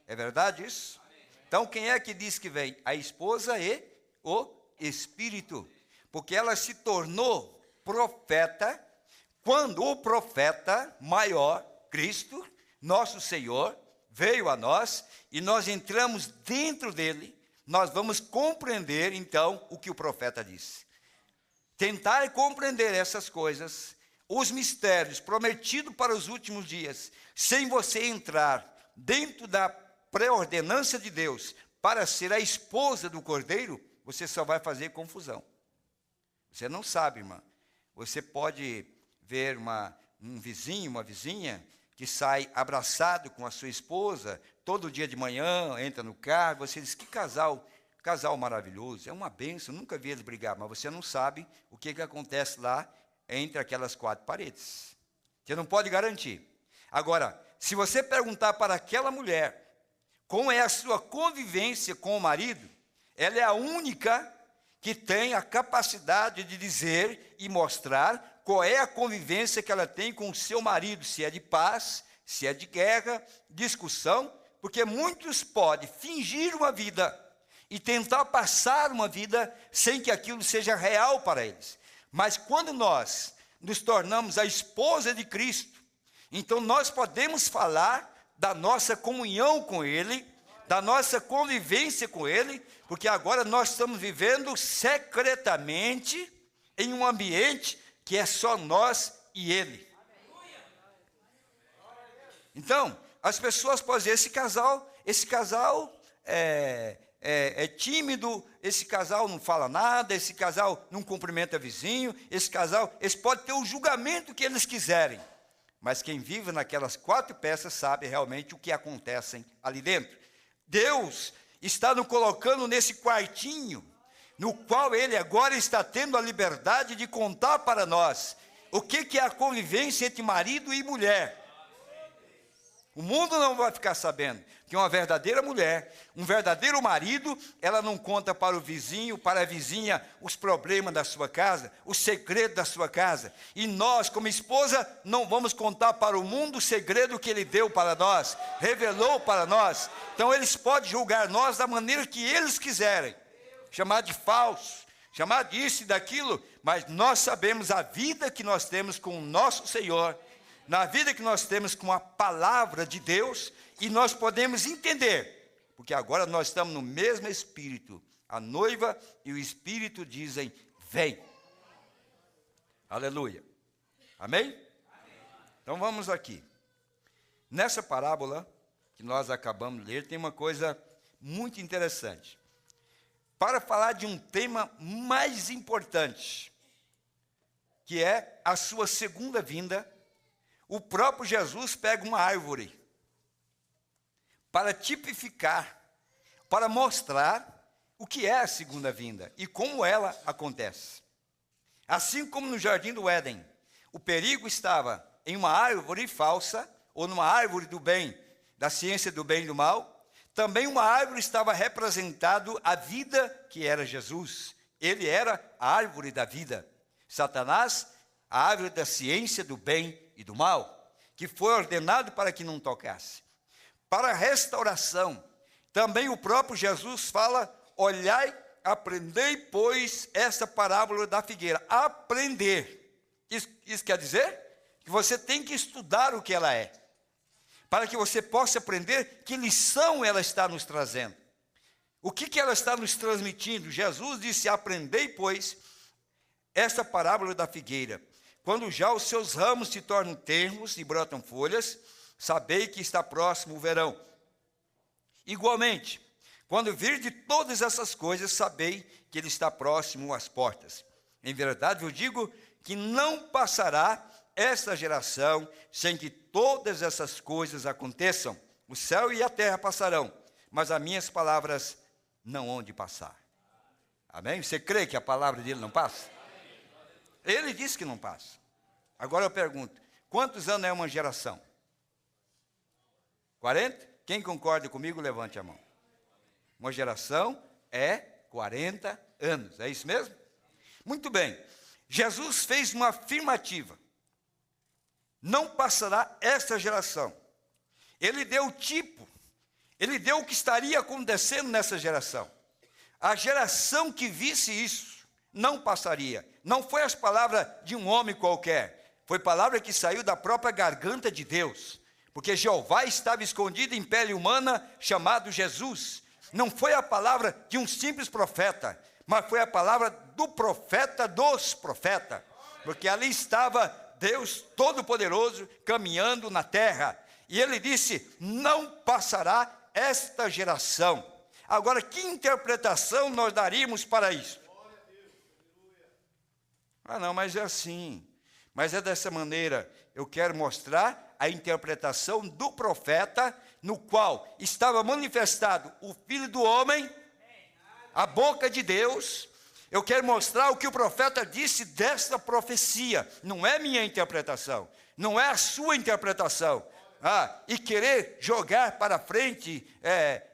É verdade isso? Então, quem é que diz que vem? A esposa e o espírito. Porque ela se tornou profeta quando o profeta maior, Cristo, nosso Senhor, veio a nós e nós entramos dentro dele. Nós vamos compreender, então, o que o profeta disse. Tentar compreender essas coisas, os mistérios prometidos para os últimos dias, sem você entrar dentro da pré-ordenança de Deus para ser a esposa do Cordeiro, você só vai fazer confusão. Você não sabe, irmã. Você pode ver um vizinho, uma vizinha, que sai abraçado com a sua esposa, todo dia de manhã, entra no carro, você diz, que casal maravilhoso, é uma bênção, nunca vi eles brigar, mas você não sabe o que acontece lá entre aquelas quatro paredes. Você não pode garantir. Agora, se você perguntar para aquela mulher como é a sua convivência com o marido, ela é a única que tem a capacidade de dizer e mostrar qual é a convivência que ela tem com o seu marido, se é de paz, se é de guerra, discussão, porque muitos podem fingir uma vida e tentar passar uma vida sem que aquilo seja real para eles. Mas quando nós nos tornamos a esposa de Cristo, então nós podemos falar da nossa comunhão com Ele, da nossa convivência com Ele, porque agora nós estamos vivendo secretamente em um ambiente que é só nós e Ele. Então, as pessoas podem dizer, esse casal é tímido, esse casal não fala nada, esse casal não cumprimenta vizinho, eles podem ter o julgamento que eles quiserem. Mas quem vive naquelas quatro peças sabe realmente o que acontece ali dentro. Deus está nos colocando nesse quartinho, no qual Ele agora está tendo a liberdade de contar para nós o que é a convivência entre marido e mulher. O mundo não vai ficar sabendo que uma verdadeira mulher, um verdadeiro marido, ela não conta para o vizinho, para a vizinha, os problemas da sua casa, os segredos da sua casa. E nós, como esposa, não vamos contar para o mundo o segredo que Ele deu para nós, revelou para nós. Então eles podem julgar nós da maneira que eles quiserem, chamar de falso, chamar disso e daquilo, mas nós sabemos a vida que nós temos com o nosso Senhor, na vida que nós temos com a palavra de Deus, e nós podemos entender, porque agora nós estamos no mesmo Espírito. A noiva e o Espírito dizem, vem. Aleluia. Amém? Amém? Então vamos aqui. Nessa parábola que nós acabamos de ler, tem uma coisa muito interessante. Para falar de um tema mais importante, que é a sua segunda vinda, o próprio Jesus pega uma árvore para tipificar, para mostrar o que é a segunda vinda e como ela acontece. Assim como no jardim do Éden, o perigo estava em uma árvore falsa, ou numa árvore do bem, da ciência do bem e do mal, também uma árvore estava representado a vida que era Jesus. Ele era a árvore da vida. Satanás, a árvore da ciência do bem e do mal, que foi ordenado para que não tocasse. Para a restauração, também o próprio Jesus fala, olhai, aprendei, pois, essa parábola da figueira. Aprender. Isso quer dizer que você tem que estudar o que ela é. para que você possa aprender que lição ela está nos trazendo. O que ela está nos transmitindo? Jesus disse: aprendei, pois, esta parábola da figueira. Quando já os seus ramos se tornam termos e brotam folhas, sabei que está próximo o verão. Igualmente, quando virdes todas essas coisas, sabei que ele está próximo às portas. Em verdade eu digo que não passará esta geração sem que todas essas coisas aconteçam. O céu e a terra passarão, mas as minhas palavras não hão de passar. Amém? Você crê que a palavra dele não passa? Ele disse que não passa. Agora eu pergunto, quantos anos é uma geração? 40? Quem concorda comigo, levante a mão. Uma geração é 40 anos, é isso mesmo? Muito bem, Jesus fez uma afirmativa: não passará esta geração. Ele deu o tipo, ele deu o que estaria acontecendo nessa geração. A geração que visse isso não passaria. Não foi as palavras de um homem qualquer, foi palavra que saiu da própria garganta de Deus, porque Jeová estava escondido em pele humana, chamado Jesus. Não foi a palavra de um simples profeta, mas foi a palavra do profeta dos profetas, porque ali estava Deus Todo-Poderoso caminhando na terra, e ele disse: não passará esta geração. Agora, que interpretação nós daríamos para isso? Ah, não, mas é assim, mas é dessa maneira. Eu quero mostrar a interpretação do profeta, no qual estava manifestado o Filho do Homem, a boca de Deus. Eu quero mostrar o que o profeta disse desta profecia. Não é minha interpretação, não é a sua interpretação. E querer jogar para frente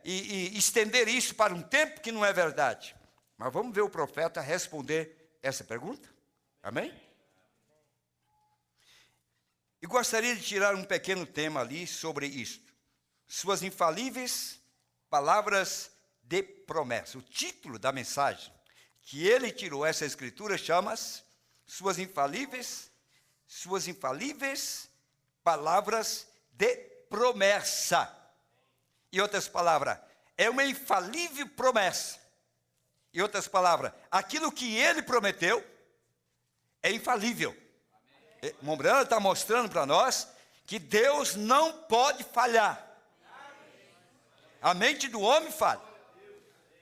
e estender isso para um tempo que não é verdade. Mas vamos ver o profeta responder essa pergunta? Amém? E gostaria de tirar um pequeno tema ali sobre isto. Suas infalíveis palavras de promessa. O título da mensagem que ele tirou essa escritura chama-se suas infalíveis palavras de promessa. Em outras palavras, é uma infalível promessa. Em outras palavras, aquilo que ele prometeu é infalível. Mombrana está mostrando para nós que Deus não pode falhar. A mente do homem falha.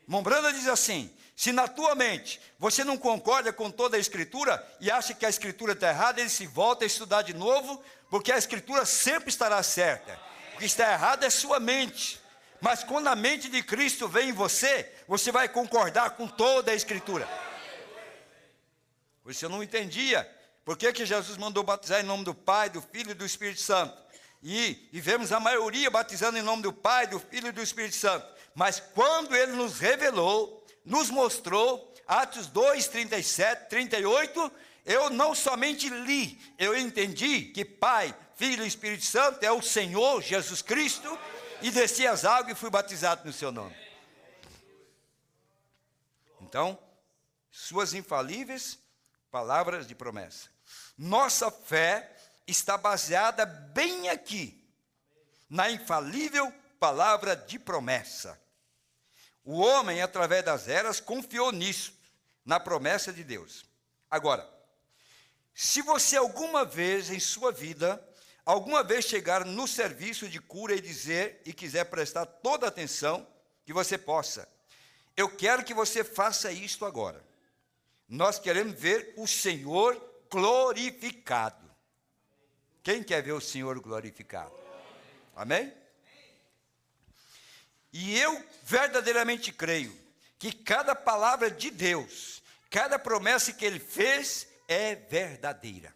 Mombrana diz assim: se na tua mente você não concorda com toda a escritura e acha que a escritura está errada, ele se volta a estudar de novo, porque a escritura sempre estará certa. O que está errado é sua mente. Mas quando a mente de Cristo vem em você, você vai concordar com toda a escritura. Por isso eu não entendia por que Jesus mandou batizar em nome do Pai, do Filho e do Espírito Santo. E vemos a maioria batizando em nome do Pai, do Filho e do Espírito Santo. Mas quando ele nos revelou, nos mostrou, Atos 2, 37, 38, eu não somente li, eu entendi que Pai, Filho e Espírito Santo é o Senhor Jesus Cristo, e desci as águas e fui batizado no seu nome. Então, suas infalíveis palavras de promessa. Nossa fé está baseada bem aqui, na infalível palavra de promessa. O homem, através das eras, confiou nisso, na promessa de Deus. Agora, se você alguma vez em sua vida, alguma vez chegar no serviço de cura e quiser prestar toda a atenção que você possa, eu quero que você faça isto agora. Nós queremos ver o Senhor glorificado. Quem quer ver o Senhor glorificado? Amém? E eu verdadeiramente creio que cada palavra de Deus, cada promessa que Ele fez é verdadeira.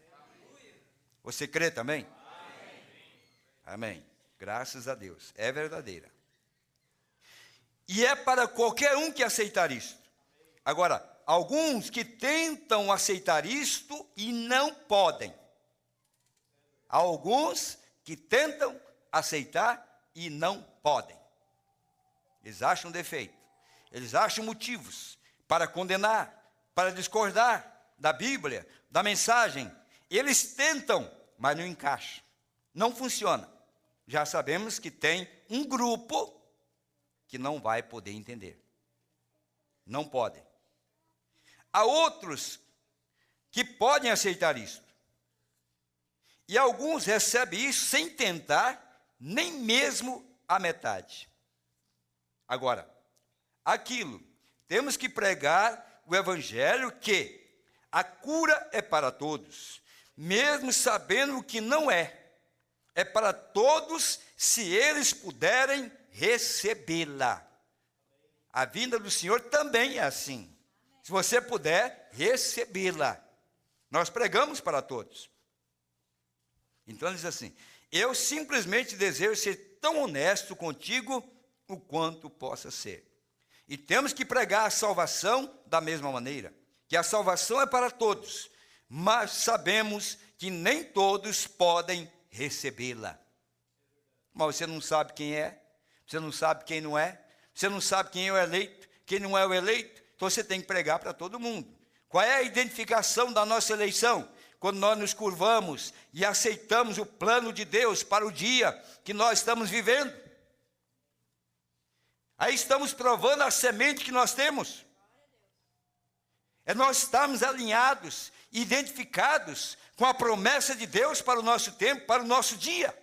Você crê também? Amém. Graças a Deus. É verdadeira. E é para qualquer um que aceitar isto. Agora, alguns que tentam aceitar isto e não podem. Há alguns que tentam aceitar e não podem. Eles acham defeito. Eles acham motivos para condenar, para discordar da Bíblia, da mensagem. Eles tentam, mas não encaixa. Não funciona. já sabemos que tem um grupo que não vai poder entender. Não podem. Há outros que podem aceitar isso. E alguns recebem isso sem tentar nem mesmo a metade. Agora, aquilo, temos que pregar o evangelho que a cura é para todos, mesmo sabendo que não é. É para todos se eles puderem recebê-la. A vinda do Senhor também é assim. Se você puder recebê-la. Nós pregamos para todos. Então ele diz assim: eu simplesmente desejo ser tão honesto contigo o quanto possa ser. E temos que pregar a salvação da mesma maneira. Que a salvação é para todos. Mas sabemos que nem todos podem recebê-la. Mas você não sabe quem é. Você não sabe quem não é. Você não sabe quem é o eleito, quem não é o eleito. Então você tem que pregar para todo mundo. Qual é a identificação da nossa eleição? Quando nós nos curvamos e aceitamos o plano de Deus para o dia que nós estamos vivendo. Aí estamos provando a semente que nós temos. É nós estarmos alinhados, identificados com a promessa de Deus para o nosso tempo, para o nosso dia.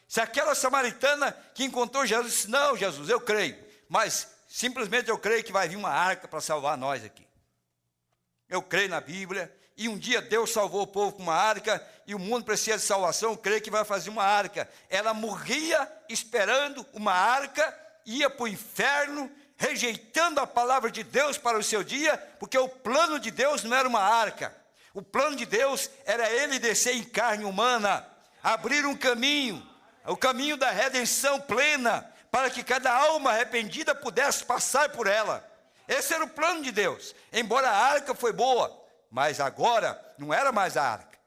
Se aquela samaritana que encontrou Jesus disse: não, Jesus, eu creio, mas simplesmente eu creio que vai vir uma arca para salvar nós aqui. Eu creio na Bíblia, e um dia Deus salvou o povo com uma arca, e o mundo precisa de salvação, eu creio que vai fazer uma arca. Ela morria esperando uma arca, ia para o inferno, rejeitando a palavra de Deus para o seu dia, porque o plano de Deus não era uma arca. O plano de Deus era ele descer em carne humana, abrir um caminho, o caminho da redenção plena, para que cada alma arrependida pudesse passar por ela. Esse era o plano de Deus. Embora a arca foi boa, mas agora não era mais a arca.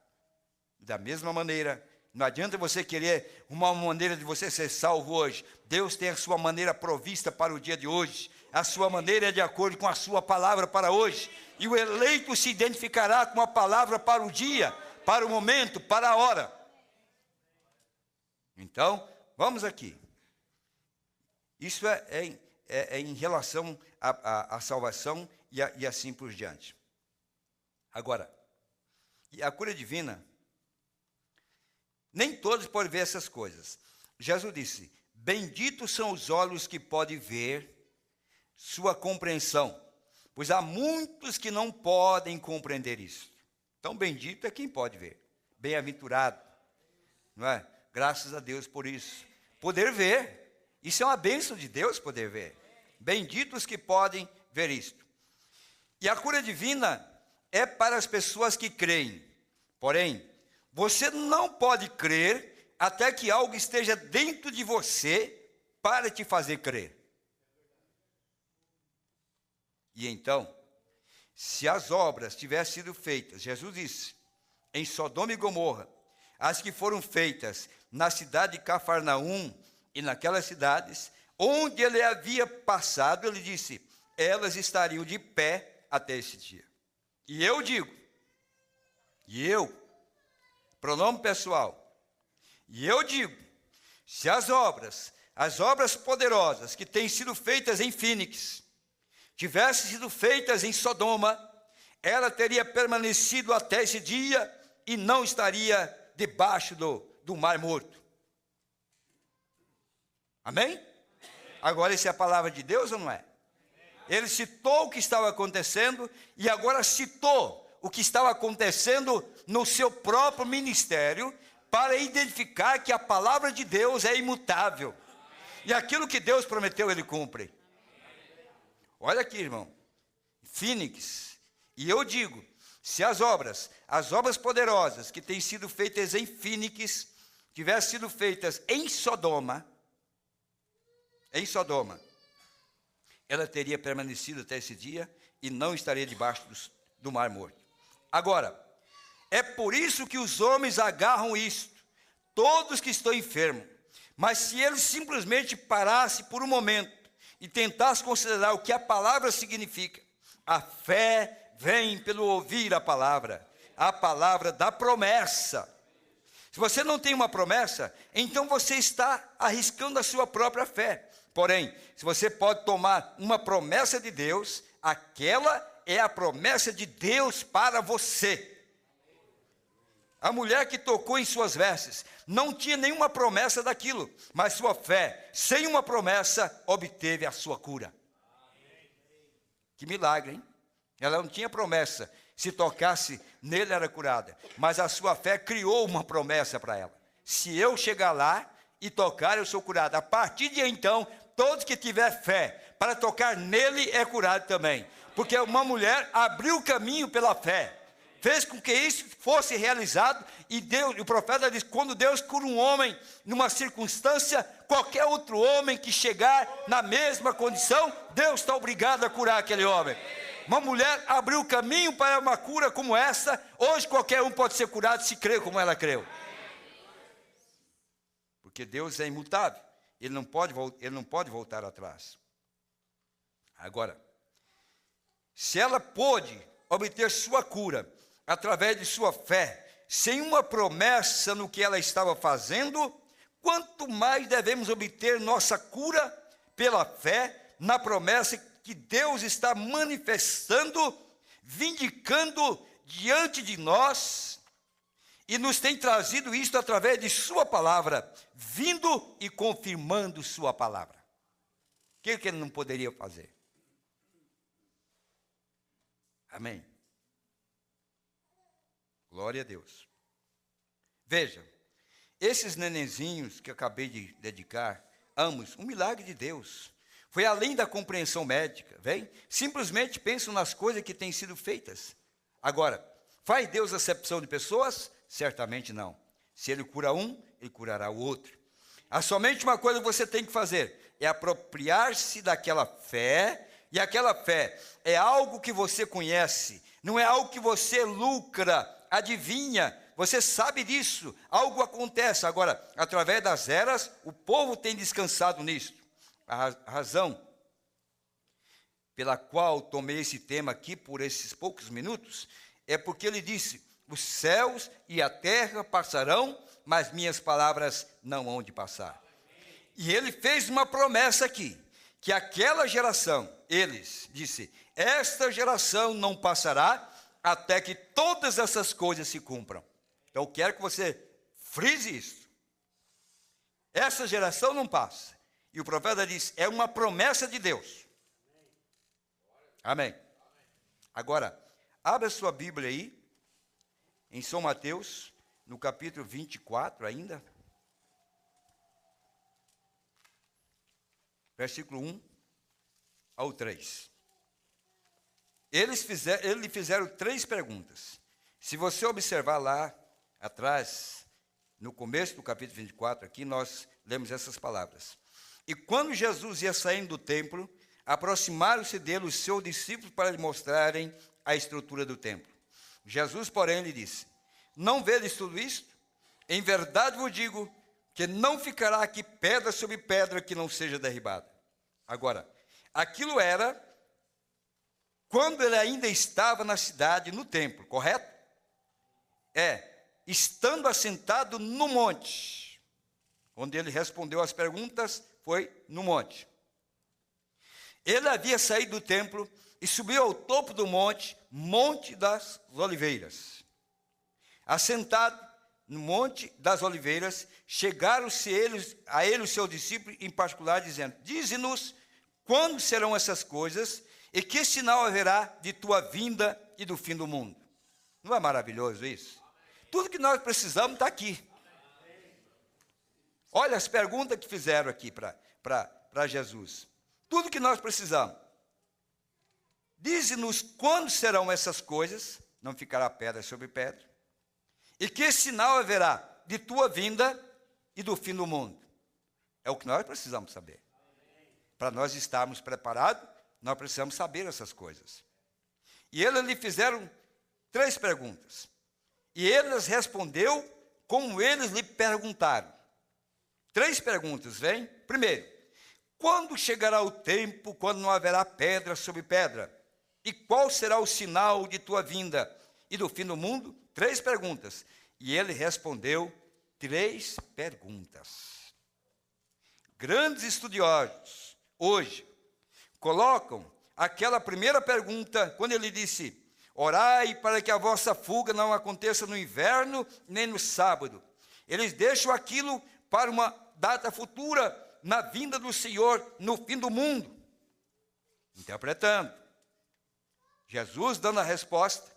Da mesma maneira, não adianta você querer uma maneira de você ser salvo hoje. Deus tem a sua maneira provista para o dia de hoje. A sua maneira é de acordo com a sua palavra para hoje. E o eleito se identificará com a palavra para o dia, para o momento, para a hora. Então, vamos aqui. Isso é em relação à salvação e assim por diante. Agora, a cura divina, nem todos podem ver essas coisas. Jesus disse: benditos são os olhos que podem ver sua compreensão, pois há muitos que não podem compreender isso. Então, bendito é quem pode ver. Bem-aventurado, não é? Graças a Deus por isso. Poder ver, isso é uma bênção de Deus, poder ver. Benditos que podem ver isto. E a cura divina é para as pessoas que creem. Porém, você não pode crer até que algo esteja dentro de você para te fazer crer. E então, se as obras tivessem sido feitas, Jesus disse, em Sodoma e Gomorra, as que foram feitas na cidade de Cafarnaum e naquelas cidades, onde ele havia passado, ele disse, elas estariam de pé até esse dia. E eu digo, pronome pessoal, e eu digo, se as obras poderosas que têm sido feitas em Fênix, tivessem sido feitas em Sodoma, ela teria permanecido até esse dia e não estaria debaixo do mar morto. Amém? Agora, isso é a palavra de Deus ou não é? Ele citou o que estava acontecendo e agora citou o que estava acontecendo no seu próprio ministério para identificar que a palavra de Deus é imutável. E aquilo que Deus prometeu, ele cumpre. Olha aqui, irmão. Fênix. E eu digo, se as obras poderosas que têm sido feitas em Fênix, tivessem sido feitas em Sodoma, ela teria permanecido até esse dia e não estaria debaixo do mar morto. Agora, é por isso que os homens agarram isto, todos que estão enfermos. Mas se eles simplesmente parassem por um momento e tentassem considerar o que a palavra significa, a fé vem pelo ouvir a palavra da promessa. Se você não tem uma promessa, então você está arriscando a sua própria fé. Porém, se você pode tomar uma promessa de Deus, aquela é a promessa de Deus para você. A mulher que tocou em suas vestes não tinha nenhuma promessa daquilo, mas sua fé, sem uma promessa, obteve a sua cura. Que milagre, hein? Ela não tinha promessa. Se tocasse nele era curada, mas a sua fé criou uma promessa para ela. Se eu chegar lá e tocar, eu sou curada. A partir de então, todos que tiver fé para tocar nele é curado também. Porque uma mulher abriu o caminho pela fé, fez com que isso fosse realizado, e Deus, o profeta diz, quando Deus cura um homem numa circunstância, qualquer outro homem que chegar na mesma condição, Deus está obrigado a curar aquele homem. Uma mulher abriu o caminho para uma cura como essa. Hoje qualquer um pode ser curado se crer como ela creu. Porque Deus é imutável. Ele não pode voltar atrás. Agora, se ela pôde obter sua cura através de sua fé, sem uma promessa no que ela estava fazendo, quanto mais devemos obter nossa cura pela fé na promessa que Deus está manifestando, vindicando diante de nós, e nos tem trazido isto através de sua palavra, vindo e confirmando sua palavra. O que ele não poderia fazer? Amém? Glória a Deus. Veja, esses nenenzinhos que eu acabei de dedicar, ambos, um milagre de Deus. Foi além da compreensão médica, vem? Simplesmente pensam nas coisas que têm sido feitas. Agora, faz Deus acepção de pessoas? Certamente não. Se Ele cura um, Ele curará o outro. Há somente uma coisa que você tem que fazer, é apropriar-se daquela fé, e aquela fé é algo que você conhece, não é algo que você lucra, adivinha, você sabe disso, algo acontece. Agora, através das eras, o povo tem descansado nisso. A razão pela qual tomei esse tema aqui por esses poucos minutos é porque ele disse, os céus e a terra passarão, mas minhas palavras não hão de passar. E ele fez uma promessa aqui, que aquela geração, eles, disse, esta geração não passará até que todas essas coisas se cumpram. Então eu quero que você frise isso. Essa geração não passa. E o profeta diz, é uma promessa de Deus. Amém. Agora, abra sua Bíblia aí, em São Mateus, no capítulo 24 ainda. Versículo 1 ao 3. Eles lhe fizeram 3 perguntas. Se você observar lá atrás, no começo do capítulo 24, aqui nós lemos essas palavras. E quando Jesus ia saindo do templo, aproximaram-se dele os seus discípulos para lhe mostrarem a estrutura do templo. Jesus, porém, lhe disse, não vedes tudo isto? Em verdade vos digo que não ficará aqui pedra sobre pedra que não seja derribada. Agora, aquilo era quando ele ainda estava na cidade, no templo, correto? Estando assentado no monte, onde ele respondeu as perguntas, foi no monte. Ele havia saído do templo e subiu ao topo do monte, Monte das Oliveiras. Assentado no Monte das Oliveiras, chegaram-se a ele os seus discípulos, em particular, dizendo, dize-nos quando serão essas coisas e que sinal haverá de tua vinda e do fim do mundo. Não é maravilhoso isso? Tudo que nós precisamos está aqui. Olha as perguntas que fizeram aqui para Jesus. Tudo que nós precisamos. Dize-nos quando serão essas coisas, não ficará pedra sobre pedra, e que sinal haverá de tua vinda e do fim do mundo. É o que nós precisamos saber. Para nós estarmos preparados, nós precisamos saber essas coisas. E eles lhe fizeram 3 perguntas. E ele respondeu como eles lhe perguntaram. 3 perguntas, vem? Primeiro, quando chegará o tempo quando não haverá pedra sobre pedra? E qual será o sinal de tua vinda e do fim do mundo? 3 perguntas. E ele respondeu 3 perguntas. Grandes estudiosos, hoje, colocam aquela primeira pergunta, quando ele disse: orai para que a vossa fuga não aconteça no inverno, nem no sábado. Eles deixam aquilo para uma data futura, na vinda do Senhor, no fim do mundo. Interpretando. Jesus dando a resposta.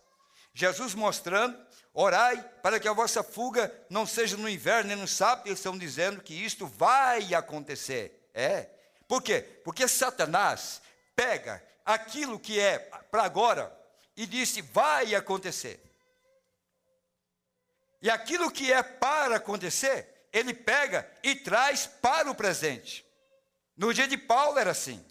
Jesus mostrando: orai para que a vossa fuga não seja no inverno nem no sábado. Eles estão dizendo que isto vai acontecer. Por quê? Porque Satanás pega aquilo que é para agora e disse: vai acontecer. E aquilo que é para acontecer, ele pega e traz para o presente. No dia de Paulo era assim.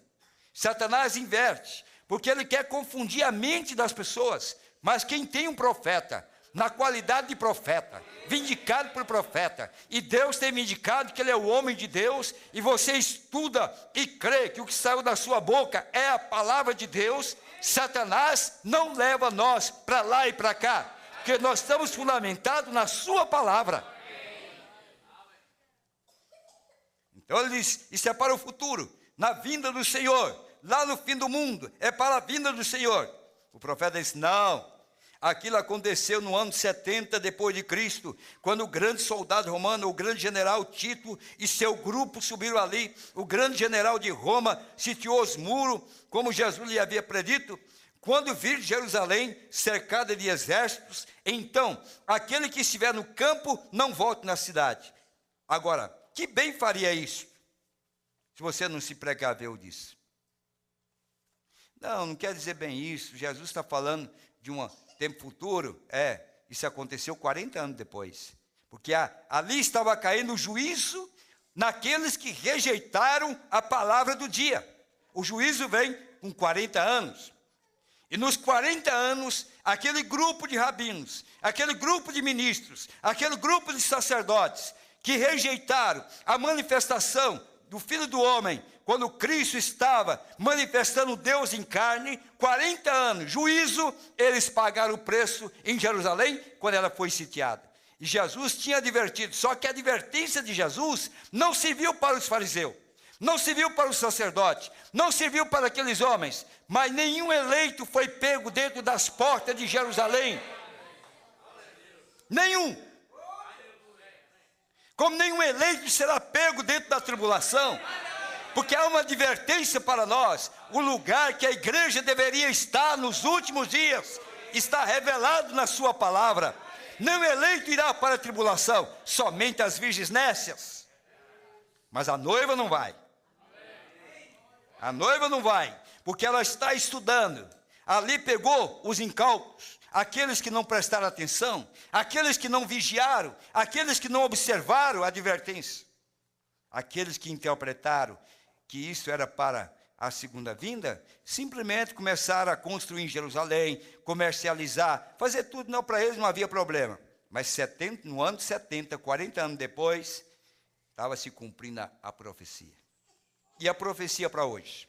Satanás inverte, porque ele quer confundir a mente das pessoas. Mas quem tem um profeta, na qualidade de profeta, vindicado por profeta, e Deus tem vindicado que ele é o homem de Deus, e você estuda e crê que o que saiu da sua boca é a palavra de Deus, Satanás não leva nós para lá e para cá, porque nós estamos fundamentados na sua palavra. Então ele diz: isso é para o futuro, na vinda do Senhor, lá no fim do mundo, é para a vinda do Senhor. O profeta disse: não, aquilo aconteceu no ano 70 depois de Cristo, quando o grande soldado romano, o grande general Tito e seu grupo subiram ali. O grande general de Roma sitiou os muros, como Jesus lhe havia predito. Quando vir Jerusalém cercada de exércitos, então aquele que estiver no campo não volte na cidade. Agora, que bem faria isso, se você não se precaveu disso? Não quer dizer bem isso. Jesus está falando de um tempo futuro. Isso aconteceu 40 anos depois. Porque ali estava caindo o juízo naqueles que rejeitaram a palavra do dia. O juízo vem com 40 anos. E nos 40 anos, aquele grupo de rabinos, aquele grupo de ministros, aquele grupo de sacerdotes que rejeitaram a manifestação do Filho do Homem, quando Cristo estava manifestando Deus em carne, 40 anos, juízo, eles pagaram o preço em Jerusalém, quando ela foi sitiada. E Jesus tinha advertido, só que a advertência de Jesus não serviu para os fariseus, não serviu para os sacerdotes, não serviu para aqueles homens, mas nenhum eleito foi pego dentro das portas de Jerusalém. Nenhum. Como nenhum eleito será pego dentro da tribulação. Porque há uma advertência para nós. O lugar que a igreja deveria estar nos últimos dias está revelado na sua palavra. Nenhum eleito irá para a tribulação, somente as virgens nécias. Mas a noiva não vai. A noiva não vai, porque ela está estudando. Ali pegou os incautos, aqueles que não prestaram atenção, aqueles que não vigiaram, aqueles que não observaram a advertência, aqueles que interpretaram que isso era para a segunda vinda, simplesmente começaram a construir em Jerusalém, comercializar, fazer tudo. Não, para eles não havia problema. Mas no ano 70, 40 anos depois, estava se cumprindo a profecia. E a profecia para hoje?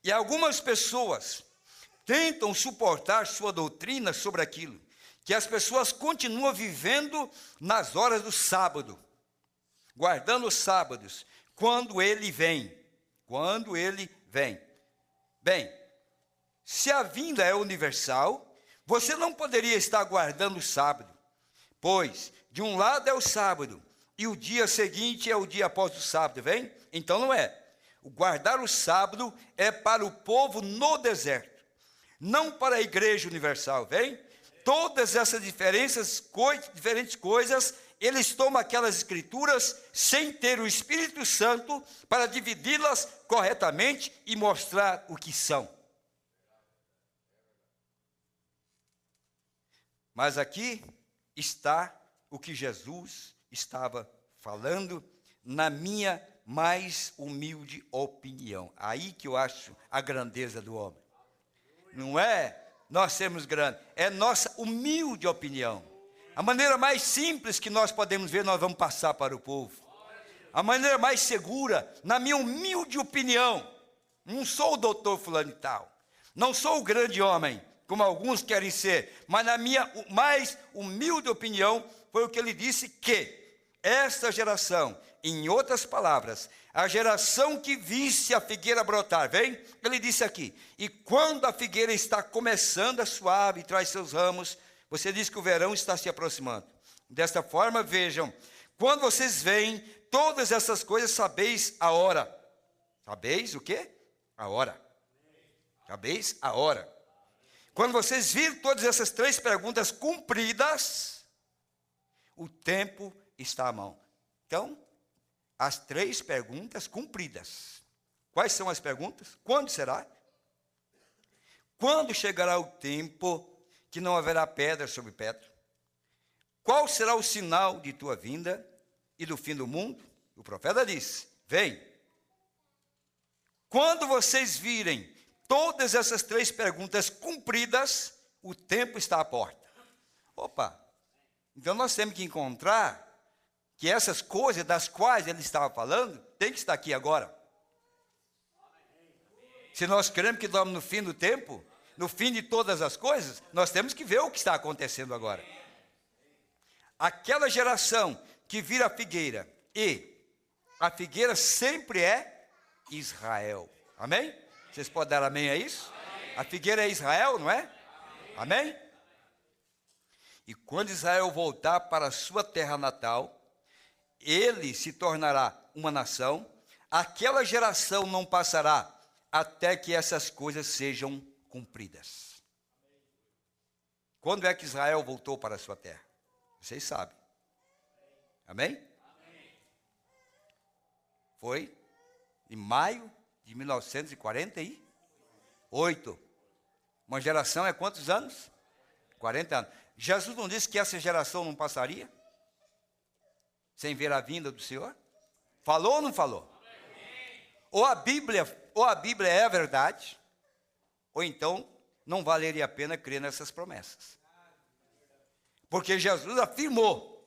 E algumas pessoas tentam suportar sua doutrina sobre aquilo, que as pessoas continuam vivendo nas horas do sábado, guardando os sábados, quando ele vem. Quando ele vem. Bem, se a vinda é universal, você não poderia estar guardando o sábado, pois de um lado é o sábado, e o dia seguinte é o dia após o sábado, vem? Então não é. O guardar o sábado é para o povo no deserto, não para a igreja universal, vem? Todas essas diferentes coisas, eles tomam aquelas escrituras sem ter o Espírito Santo para dividi-las corretamente e mostrar o que são. Mas aqui está o que Jesus estava falando, na minha mais humilde opinião. Aí que eu acho a grandeza do homem. Não é nós sermos grandes, é nossa humilde opinião. A maneira mais simples que nós podemos ver, nós vamos passar para o povo. A maneira mais segura, na minha humilde opinião. Não sou o doutor fulano e tal. Não sou o grande homem, como alguns querem ser. Mas na minha mais humilde opinião, foi o que ele disse, que esta geração, em outras palavras, a geração que visse a figueira brotar, vem? Ele disse aqui, e quando a figueira está começando a suar e traz seus ramos, você diz que o verão está se aproximando. Desta forma, vejam, quando vocês veem todas essas coisas, sabeis a hora. Sabeis o quê? A hora. Sabeis a hora. Quando vocês virem todas essas três perguntas cumpridas, o tempo está à mão. Então, as três perguntas cumpridas. Quais são as perguntas? Quando será? Quando chegará o tempo que não haverá pedra sobre pedra? Qual será o sinal de tua vinda e do fim do mundo? O profeta disse, vem. Quando vocês virem todas essas três perguntas cumpridas, o tempo está à porta. Opa, então nós temos que encontrar que essas coisas das quais ele estava falando, tem que estar aqui agora. Se nós queremos que estamos no fim do tempo, no fim de todas as coisas, nós temos que ver o que está acontecendo agora. Aquela geração que vira a figueira, e a figueira sempre é Israel. Amém? Vocês podem dar amém a isso? Amém. A figueira é Israel, não é? Amém? E quando Israel voltar para a sua terra natal, ele se tornará uma nação. Aquela geração não passará até que essas coisas sejam cumpridas. Quando é que Israel voltou para a sua terra? Vocês sabem. Amém? Foi em maio de 1948. Uma geração é quantos anos? 40 anos. Jesus não disse que essa geração não passaria sem ver a vinda do Senhor? Falou ou não falou? Ou a Bíblia é a verdade, ou então não valeria a pena crer nessas promessas. Porque Jesus afirmou,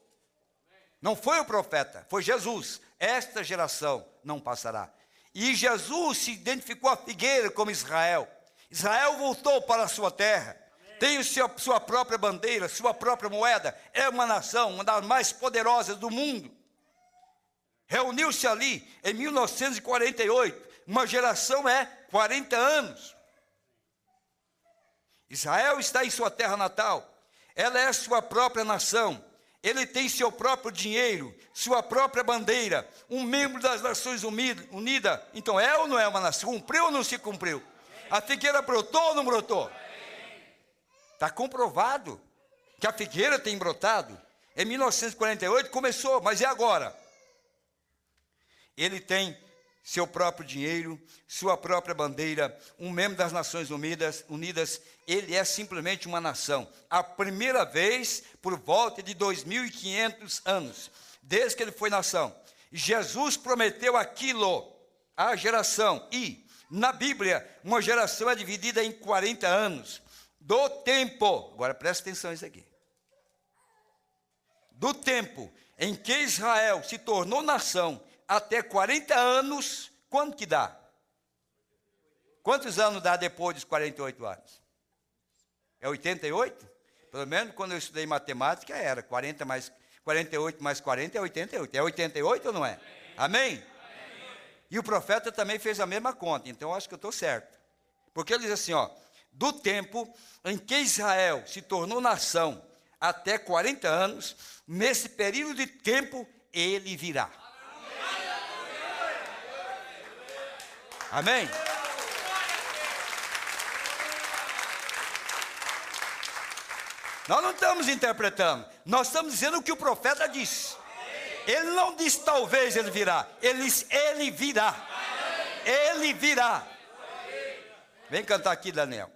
não foi o profeta, foi Jesus, esta geração não passará. E Jesus se identificou a figueira como Israel. Israel voltou para a sua terra, tem sua própria bandeira, sua própria moeda, é uma nação, uma das mais poderosas do mundo. Reuniu-se ali em 1948, uma geração é 40 anos. Israel está em sua terra natal, ela é sua própria nação, ele tem seu próprio dinheiro, sua própria bandeira, um membro das Nações Unidas. Então é ou não é uma nação? Cumpriu ou não se cumpriu? A figueira brotou ou não brotou? Está comprovado que a figueira tem brotado. Em 1948 começou, mas e agora? Ele tem seu próprio dinheiro, sua própria bandeira, um membro das Nações Unidas, ele é simplesmente uma nação. A primeira vez por volta de 2.500 anos, desde que ele foi nação. Jesus prometeu aquilo à geração, e na Bíblia, uma geração é dividida em 40 anos. Do tempo, agora presta atenção nisso aqui, do tempo em que Israel se tornou nação, até 40 anos, quanto que dá? Quantos anos dá depois dos 48 anos? É 88? Pelo menos quando eu estudei matemática era 48 mais 40 é 88. É 88 ou não é? Amém? E o profeta também fez a mesma conta, então eu acho que eu estou certo. Porque ele diz assim, ó, do tempo em que Israel se tornou nação, até 40 anos, nesse período de tempo, ele virá. Amém? Nós não estamos interpretando, nós estamos dizendo o que o profeta disse. Ele não disse talvez ele virá, ele disse ele virá. Ele virá. Vem cantar aqui, Daniel.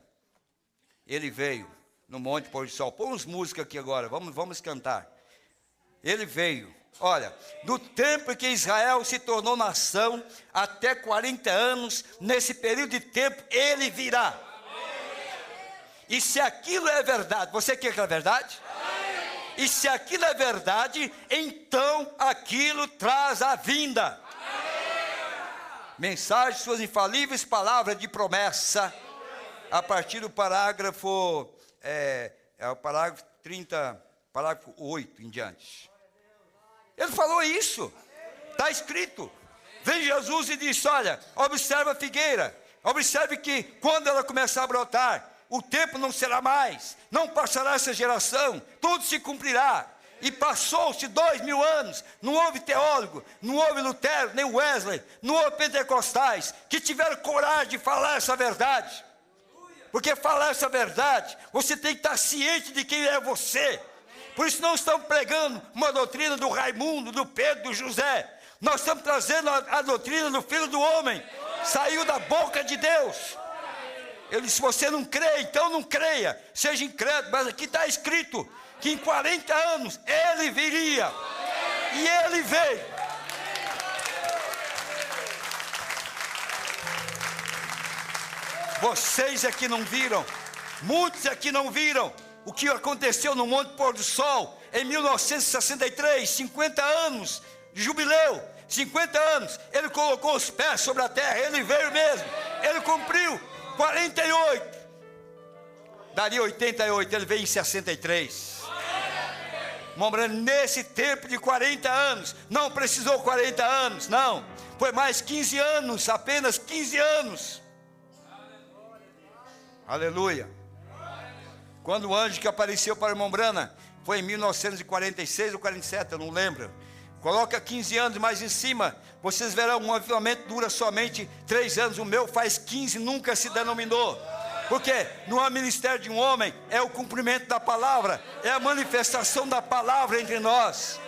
Ele veio no Monte Pôr do Sol. Põe uns músicas aqui agora, vamos cantar. Ele veio. Olha, do tempo em que Israel se tornou nação, até 40 anos, nesse período de tempo, ele virá. E se aquilo é verdade, você quer que é verdade? E se aquilo é verdade, então aquilo traz a vinda. Mensagem, suas infalíveis palavras de promessa, a partir do parágrafo, o parágrafo parágrafo 8 em diante. Ele falou isso, está escrito. Vem Jesus e disse: olha, observa a figueira, observe que quando ela começar a brotar, o tempo não será mais, não passará essa geração, tudo se cumprirá. E passou-se 2000 anos, não houve teólogo, não houve Lutero, nem Wesley, não houve pentecostais, que tiveram coragem de falar essa verdade. Porque falar essa verdade, você tem que estar ciente de quem é você. Por isso não estamos pregando uma doutrina do Raimundo, do Pedro, do José. Nós estamos trazendo a doutrina do Filho do Homem. Saiu da boca de Deus. Ele disse: se você não crê, então não creia. Seja incrédulo, mas aqui está escrito que em 40 anos ele viria. E ele veio. Vocês aqui não viram, muitos aqui não viram o que aconteceu no Monte Pôr do Sol em 1963, 50 anos de jubileu, 50 anos, ele colocou os pés sobre a terra, ele veio mesmo, ele cumpriu 48, daria 88, ele veio em 63. Morando nesse tempo de 40 anos, não precisou 40 anos, não, foi mais 15 anos, apenas 15 anos. Aleluia. Quando o anjo que apareceu para a irmã Brana foi em 1946 ou 47, eu não lembro. Coloca 15 anos mais em cima, vocês verão, um avivamento dura somente 3 anos. O meu faz 15, nunca se denominou. Porque não é ministério de um homem, é o cumprimento da palavra, é a manifestação da palavra entre nós.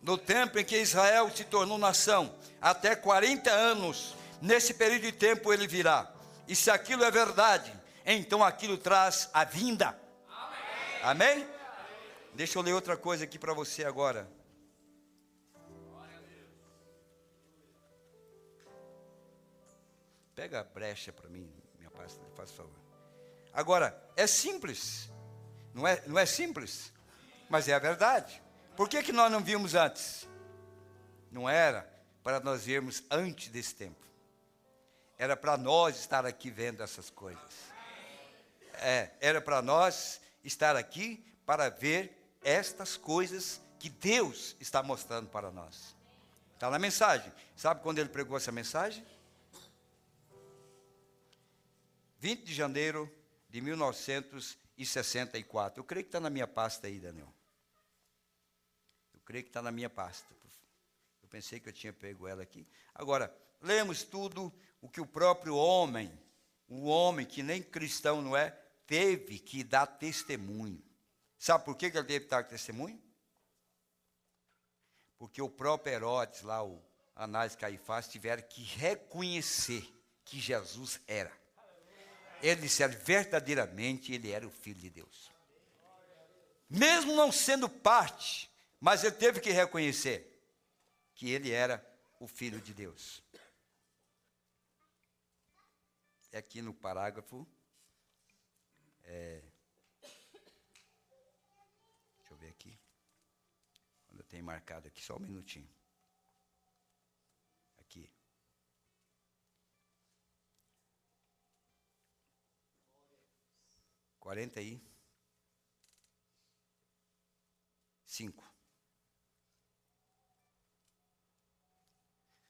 No tempo em que Israel se tornou nação, até 40 anos, nesse período de tempo ele virá. E se aquilo é verdade, então aquilo traz a vinda. Amém? Amém? Deixa eu ler outra coisa aqui para você agora. Pega a brecha para mim, minha pastora, faz favor. Agora, é simples. Não é simples, mas é a verdade. Por que nós não vimos antes? Não era para nós vermos antes desse tempo. Era para nós estar aqui vendo essas coisas. Era para nós estar aqui para ver estas coisas que Deus está mostrando para nós. Está na mensagem. Sabe quando ele pregou essa mensagem? 20 de janeiro de 1964. Eu creio que está na minha pasta aí, Daniel. Eu creio que está na minha pasta. Eu pensei que eu tinha pego ela aqui. Agora, lemos tudo o que o próprio homem, o homem que nem cristão não é, teve que dar testemunho. Sabe por que ele teve que dar testemunho? Porque o próprio Herodes, lá o Anás e Caifás, tiveram que reconhecer que Jesus era. Eles disseram verdadeiramente ele era o Filho de Deus. Mesmo não sendo parte, mas ele teve que reconhecer que ele era o Filho de Deus. É aqui no parágrafo. Deixa eu ver aqui. Quando eu tenho marcado aqui, só um minutinho. Aqui. Quarenta e 5.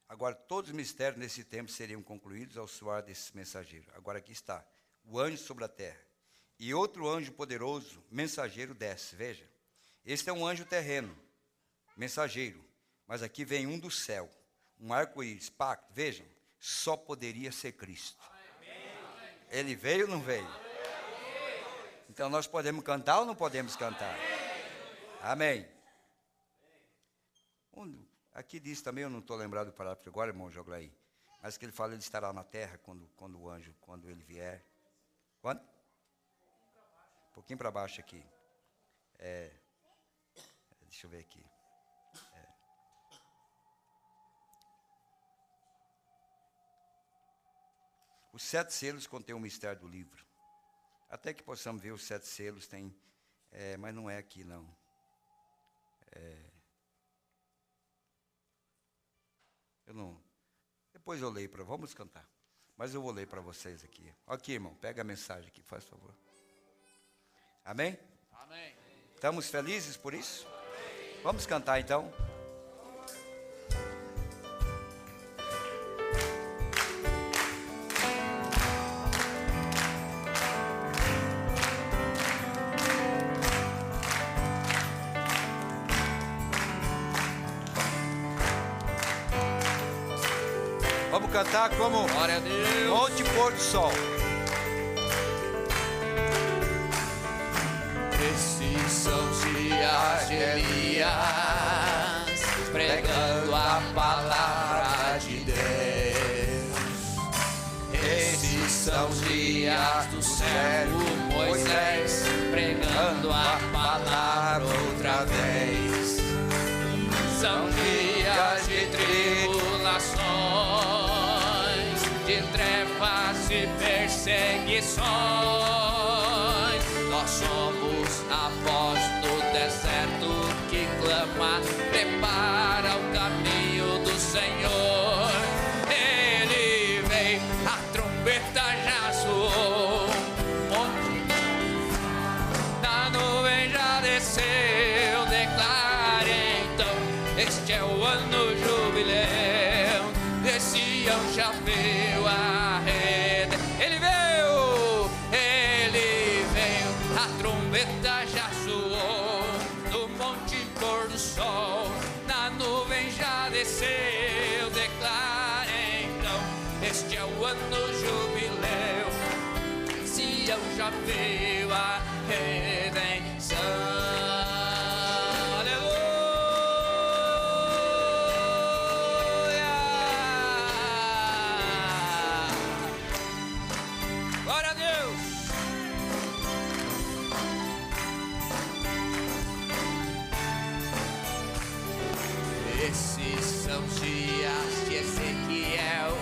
Agora, todos os mistérios nesse tempo seriam concluídos ao soar desse mensageiro. Agora aqui está, o anjo sobre a terra. E outro anjo poderoso, mensageiro, desce. Veja, este é um anjo terreno, mensageiro. Mas aqui vem um do céu, um arco-íris, pacto. Vejam, só poderia ser Cristo. Ele veio ou não veio? Então nós podemos cantar ou não podemos cantar? Amém. Aqui diz também, eu não estou lembrado do parágrafo agora, irmão Joglaí, mas que ele fala, ele estará na terra quando o anjo, quando ele vier. Quando? Um pouquinho para baixo aqui. Deixa eu ver aqui. Os 7 selos contêm o mistério do livro. Até que possamos ver os 7 selos, tem, mas não é aqui não. Eu não. Depois eu leio vamos cantar. Mas eu vou ler para vocês aqui. Aqui, irmão, pega a mensagem aqui, faz favor. Amém? Amém. Estamos felizes por isso? Vamos cantar então. Vamos cantar como Glória a Deus. Monte Pôr do Sol. Esses são os dias de Elias, pregando a palavra de Deus. Esses são os dias do servo Moisés, pregando a palavra outra vez. São dias de tribulações, de trevas e perseguições. Nós somos a voz do deserto que clama, prepara o caminho do Senhor. Ele veio, a trombeta já soou, na nuvem já desceu. Declare então, este é o ano jubileu, de Sião já veio a rede. Ele veio, a trombeta já soou, no monte pôr do sol, na nuvem já desceu. Declare então, este é o ano jubileu, Sião já veio a redenção. Glória a Deus. Esses são os dias de Ezequiel,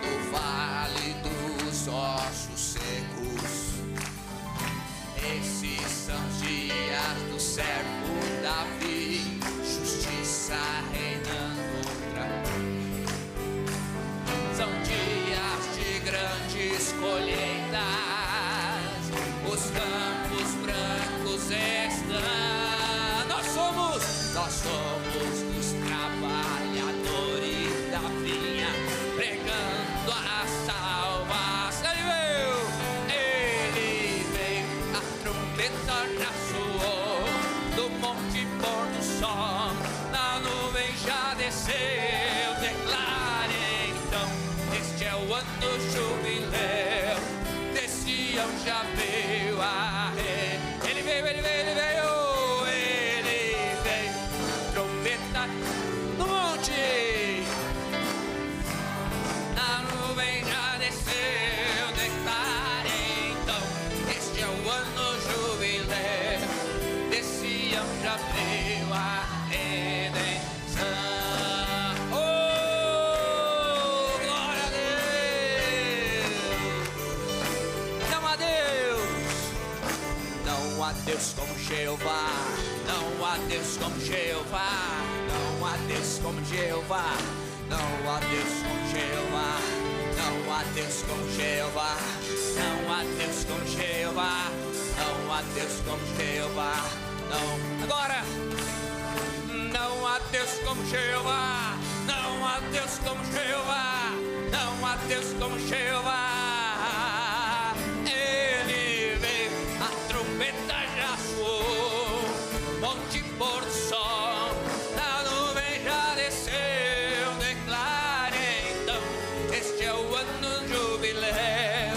no vale dos ossos secos. Esses são os dias do servo Davi, justiça reinando outra vez. São dias de grandes colheitas, os campos brancos estão. Nós somos os trabalhadores da vinha, pregando a salvação. Ele veio, a trombeta já soou, do monte pôr do sol, na nuvem já desceu. Declare então, este é o ano jubileu, de Sião já veio a rei. Ele veio, ele veio, ele veio. No monte, na nuvem já desceu. Declare então, este é o ano jubileu, de Sião já veio a redenção. Oh, glória a Deus. Não há Deus, não há Deus como Jeová, não há Deus como Jeová. Não há Deus como Jeová, não há Deus como Jeová, não há Deus como Jeová, não há Deus como Jeová, não há Deus como Jeová, não. Agora, não há Deus como Jeová, não há Deus como Jeová, não há Deus como Jeová. Ele veio, a trombeta já soou, monte pôr do sol, na nuvem já desceu. Declare então, este é o ano jubileu,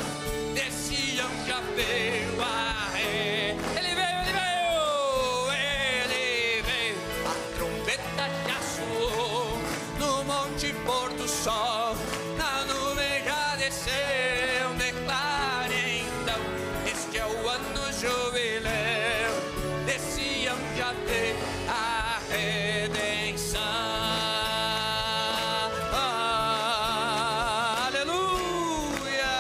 de Sião já veio a rei. Ele veio, ele veio, ele veio, a trombeta já soou, no monte pôr do sol, na nuvem já desceu. Declare então, este é o ano jubileu, de Sião já veio a redenção. Aleluia!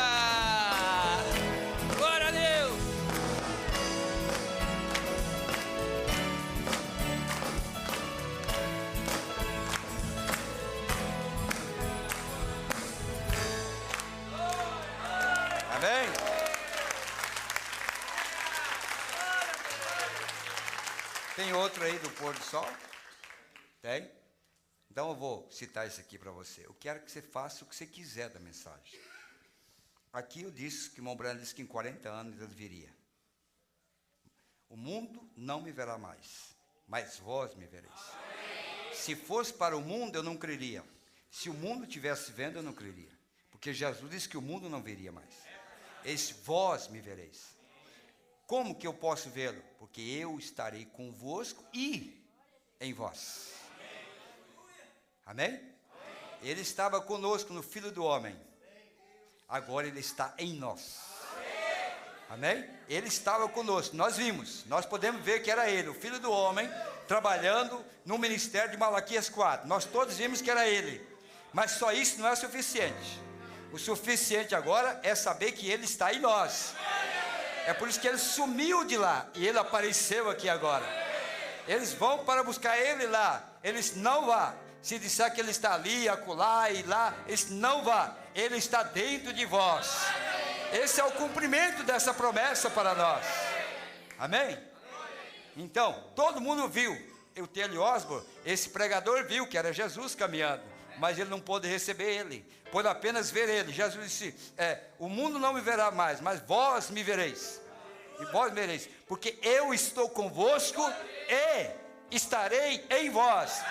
Glória a Deus! Amém? Tem outro aí do pôr do sol? Tem? Então eu vou citar isso aqui para você. Eu quero que você faça o que você quiser da mensagem. Aqui eu disse que o irmão Branham disse que em 40 anos ele viria. O mundo não me verá mais, mas vós me vereis. Se fosse para o mundo, eu não creria. Se o mundo estivesse vendo, eu não creria. Porque Jesus disse que o mundo não veria mais. Esse vós me vereis. Como que eu posso vê-lo? Porque eu estarei convosco e em vós. Amém? Ele estava conosco no Filho do Homem. Agora ele está em nós. Amém? Ele estava conosco, nós vimos, nós podemos ver que era ele, o Filho do Homem, trabalhando no ministério de Malaquias 4. Nós todos vimos que era ele, mas só isso não é suficiente. O suficiente agora é saber que ele está em nós. É por isso que ele sumiu de lá e ele apareceu aqui agora. Eles vão para buscar ele lá, eles não vão. Se disser que ele está ali, acolá e lá, eles não vão. Ele está dentro de vós. Esse é o cumprimento dessa promessa para nós. Amém? Então, todo mundo viu. O T.L. Osborne, esse pregador viu que era Jesus caminhando, mas ele não pôde receber ele, pôde apenas ver ele. Jesus disse, o mundo não me verá mais, mas vós me vereis. E vós me vereis, porque eu estou convosco e estarei em vós.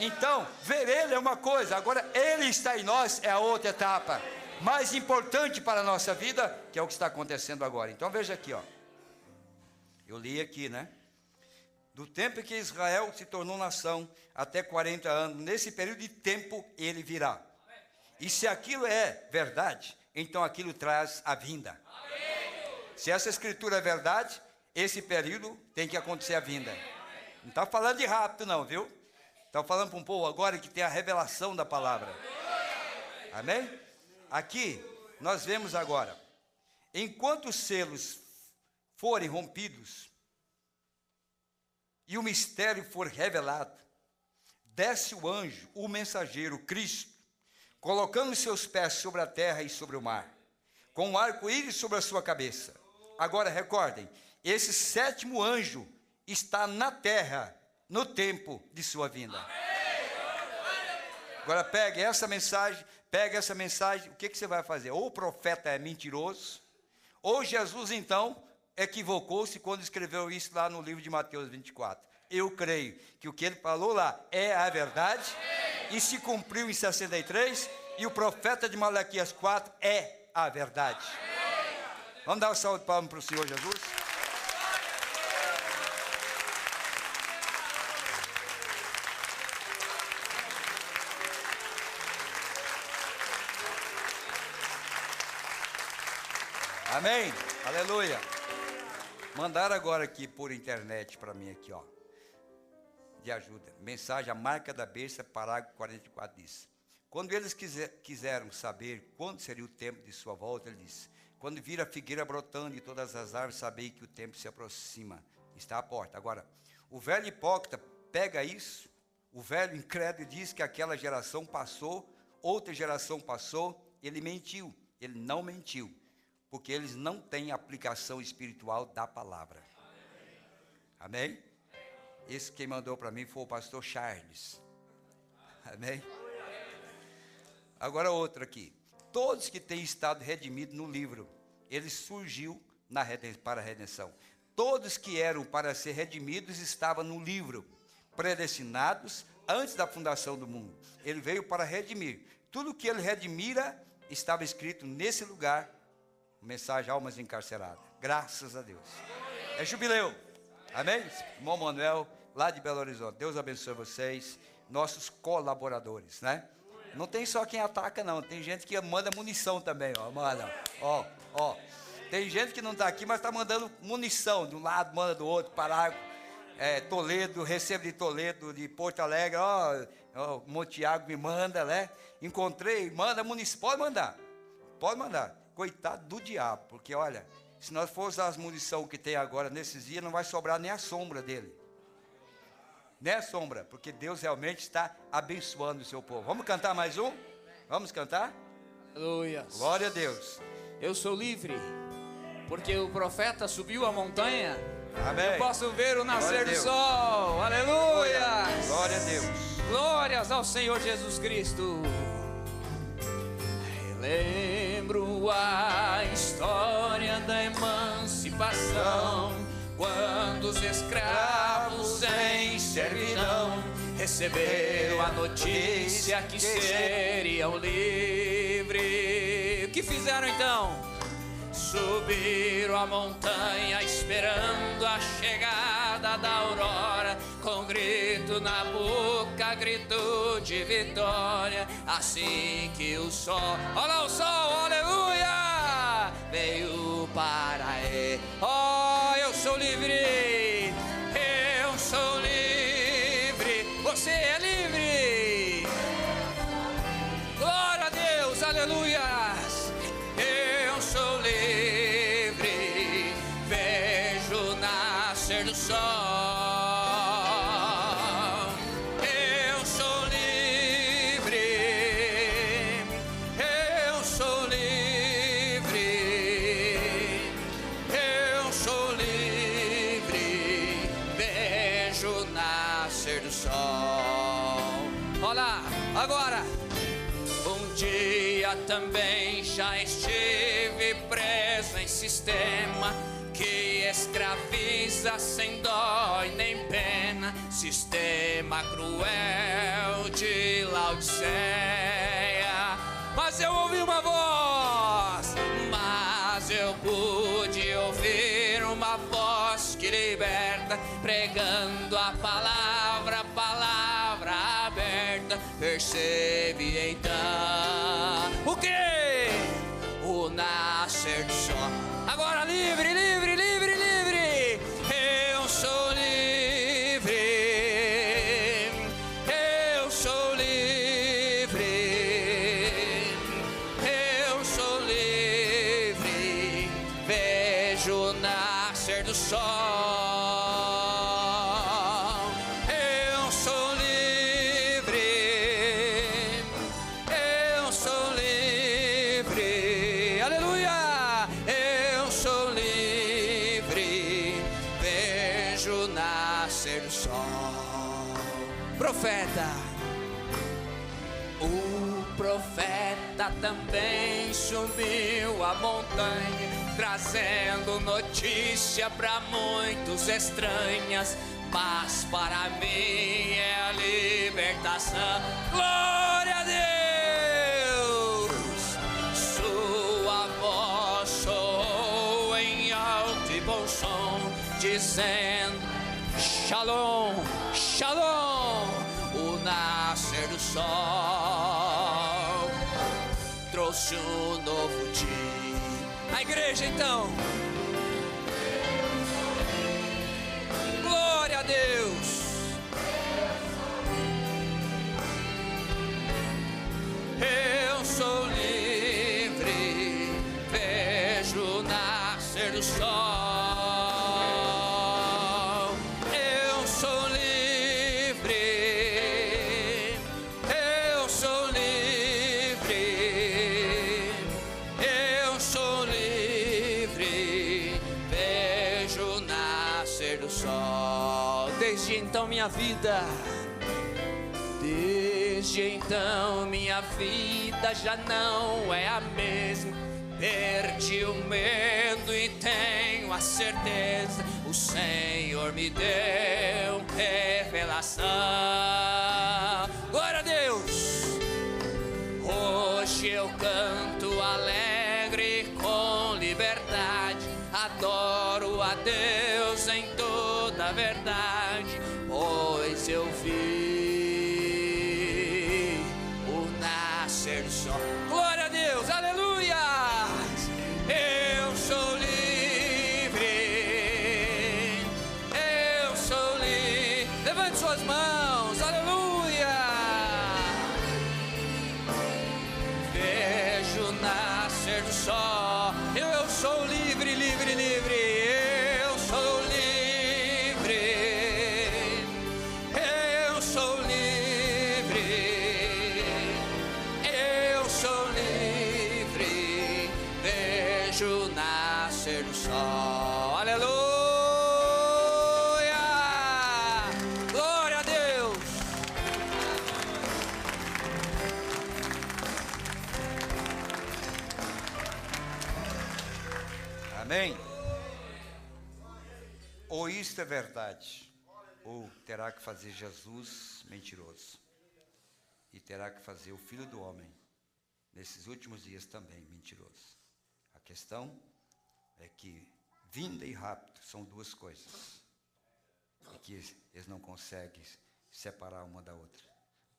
Então, ver ele é uma coisa, agora ele está em nós é a outra etapa. Mais importante para a nossa vida, que é o que está acontecendo agora. Então veja aqui, ó. Eu li aqui, né? Do tempo em que Israel se tornou nação, até 40 anos, nesse período de tempo, ele virá. E se aquilo é verdade, então aquilo traz a vinda. Se essa escritura é verdade, esse período tem que acontecer a vinda. Não está falando de rápido não, viu? Está falando para um povo agora que tem a revelação da palavra. Amém? Aqui, nós vemos agora, enquanto os selos forem rompidos e o mistério for revelado, desce o anjo, o mensageiro, Cristo, colocando seus pés sobre a terra e sobre o mar, com um arco-íris sobre a sua cabeça. Agora, recordem, esse sétimo anjo está na terra, no tempo de sua vinda. Agora, pegue essa mensagem, o que você vai fazer? Ou o profeta é mentiroso, ou Jesus, então, equivocou-se quando escreveu isso lá no livro de Mateus 24. Eu creio que o que ele falou lá é a verdade, e se cumpriu em 63, e o profeta de Malaquias 4 é a verdade. Vamos dar uma salva de palmas para o Senhor Jesus? Amém? Aleluia. Mandaram agora aqui por internet para mim aqui, ó. De ajuda. Mensagem, a marca da besta, parágrafo 44 diz. Quando eles quiseram saber quando seria o tempo de sua volta, ele disse, quando vir a figueira brotando e todas as árvores, sabei que o tempo se aproxima. Está à porta. Agora, o velho hipócrita pega isso, o velho incrédulo diz que aquela geração passou, outra geração passou, ele mentiu. Ele não mentiu. Porque eles não têm aplicação espiritual da palavra. Amém? Esse quem mandou para mim foi o pastor Charles. Amém? Agora outro aqui. Todos que têm estado redimidos no livro, ele surgiu para a redenção. Todos que eram para ser redimidos estavam no livro, predestinados antes da fundação do mundo. Ele veio para redimir. Tudo que ele redimira estava escrito nesse lugar. Mensagem Almas Encarceradas. Graças a Deus. É jubileu. Amém? Irmão Manuel, lá de Belo Horizonte. Deus abençoe vocês, nossos colaboradores, né? Não tem só quem ataca, não. Tem gente que manda munição também, ó. Manda, ó. Tem gente que não está aqui, mas está mandando munição. De um lado, manda do outro. Parágrafo, Toledo, recebo de Toledo, de Porto Alegre. Ó, Montiago me manda, né? Encontrei, manda munição. Pode mandar. Coitado do diabo, porque olha, se nós for usar as munição que tem agora nesses dias, não vai sobrar nem a sombra dele. Nem a sombra, porque Deus realmente está abençoando o seu povo. Vamos cantar mais um? Vamos cantar? Aleluia. Glória a Deus. Eu sou livre. porque o profeta subiu a montanha. Amém. Eu posso ver o nascer do Deus. sol. Aleluia. Glória a Deus. Glórias ao Senhor Jesus Cristo. Relembro a história da emancipação, quando os escravos em servidão receberam a notícia que seriam livres. O que fizeram então? Subiram a montanha esperando a chegada da aurora, com grito na boca, grito de vitória. Assim que o sol, olha lá o sol, aleluia, veio para ele. Oh, eu sou livre, eu sou livre, você é livre. Glória a Deus, aleluia. Eu sou livre, vejo nascer do sol. Eu sou livre, eu sou livre, eu sou livre, vejo nascer do sol. Olha agora. Um dia também já estive preso em sistema que escraviza sem dó e nem pena, sistema cruel de Laodiceia. Mas eu ouvi uma voz, mas eu pude ouvir uma voz que liberta, pregando a palavra aberta. Percebe então o que? O nascer do sol. Agora livre, livre, livre, livre. Eu sou livre, eu sou livre, eu sou livre. Vejo o nascer do sol. Profeta, o profeta também subiu a montanha, trazendo notícia para muitos estranhas, mas para mim é a libertação. Glória a Deus! Sua voz soou em alto e bom som, dizendo: Shalom, Shalom. O nascer do sol trouxe um novo dia. A igreja então. Glória a Deus. Eu sou livre, vejo o nascer do sol. Então minha vida, desde então minha vida já não é a mesma. Perdi o medo e tenho a certeza, o Senhor me deu revelação. Glória a Deus! Hoje eu canto alegre com liberdade, adoro a Deus em toda a verdade, pois eu vi o nascer do sol. Glória a Deus, aleluia! Eu sou livre, eu sou livre. Levante suas mãos, aleluia! Vejo o nascer do sol. Eu sou livre, livre, livre. Eu sou livre, eu sou livre, eu sou livre. Vejo o nascer nascer do sol. Aleluia! Glória a Deus! Amém? Ou isto é verdade, ou terá que fazer Jesus mentiroso. E terá que fazer o Filho do Homem, nesses últimos dias também, mentiroso. A questão é que vinda e rápido são duas coisas. E que eles não conseguem separar uma da outra.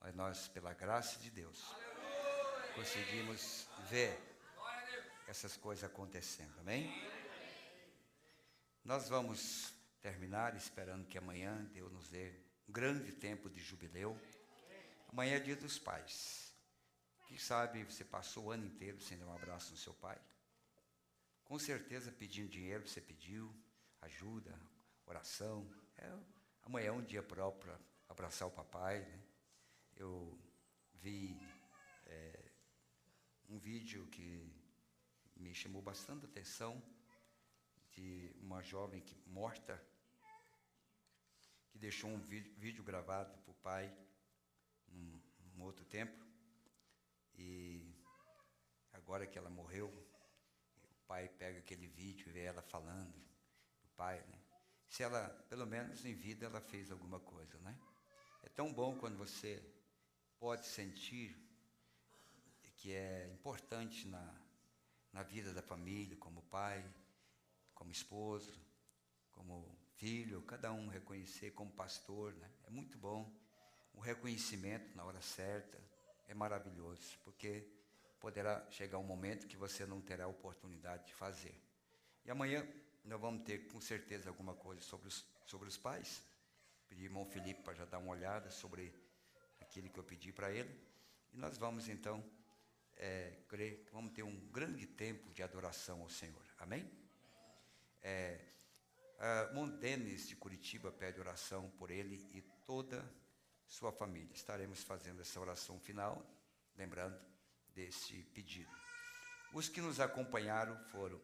Mas nós, pela graça de Deus, conseguimos ver essas coisas acontecendo. Amém? Nós vamos terminar esperando que amanhã Deus nos dê um grande tempo de jubileu. Amanhã é dia dos pais. Quem sabe você passou o ano inteiro sem dar um abraço no seu pai? Com certeza pedindo dinheiro, você pediu, ajuda, oração. Amanhã é um dia próprio para abraçar o papai, né? Eu vi um vídeo que me chamou bastante atenção, de uma jovem morta, que deixou um vídeo gravado para o pai num outro tempo, e agora que ela morreu, o pai pega aquele vídeo e vê ela falando, o pai, né? Se ela, pelo menos em vida, ela fez alguma coisa, né? É tão bom quando você pode sentir que é importante na vida da família, como pai, como esposo, como filho, cada um reconhecer, como pastor, né? É muito bom. O reconhecimento na hora certa é maravilhoso, porque poderá chegar um momento que você não terá oportunidade de fazer. E amanhã nós vamos ter com certeza alguma coisa sobre os pais. Pedi ao irmão Felipe para já dar uma olhada sobre aquilo que eu pedi para ele. E nós vamos então crer que vamos ter um grande tempo de adoração ao Senhor. Amém? Mondenes de Curitiba pede oração por ele e toda sua família. Estaremos fazendo essa oração final, lembrando desse pedido. Os que nos acompanharam foram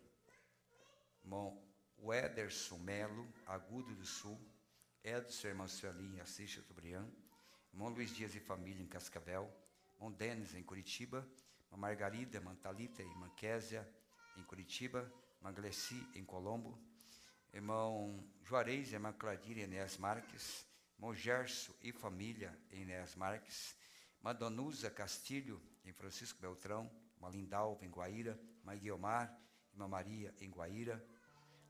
irmão Wederson Melo, Agudo do Sul, Edson, irmã Sueli, em Assis Chateaubriand, irmão Luiz Dias e família em Cascavel, irmão Denis em Curitiba, irmã Margarida, irmã Thalita e irmã Késia em Curitiba, irmã Gleci em Colombo, irmão Juarez e irmã Cladir em Enéas Marques, irmão Gerson e família em Enéas Marques, irmã Donusa Castilho em Francisco Beltrão, irmã Lindalva em Guaíra, irmã Guiomar, irmã Maria em Guaíra.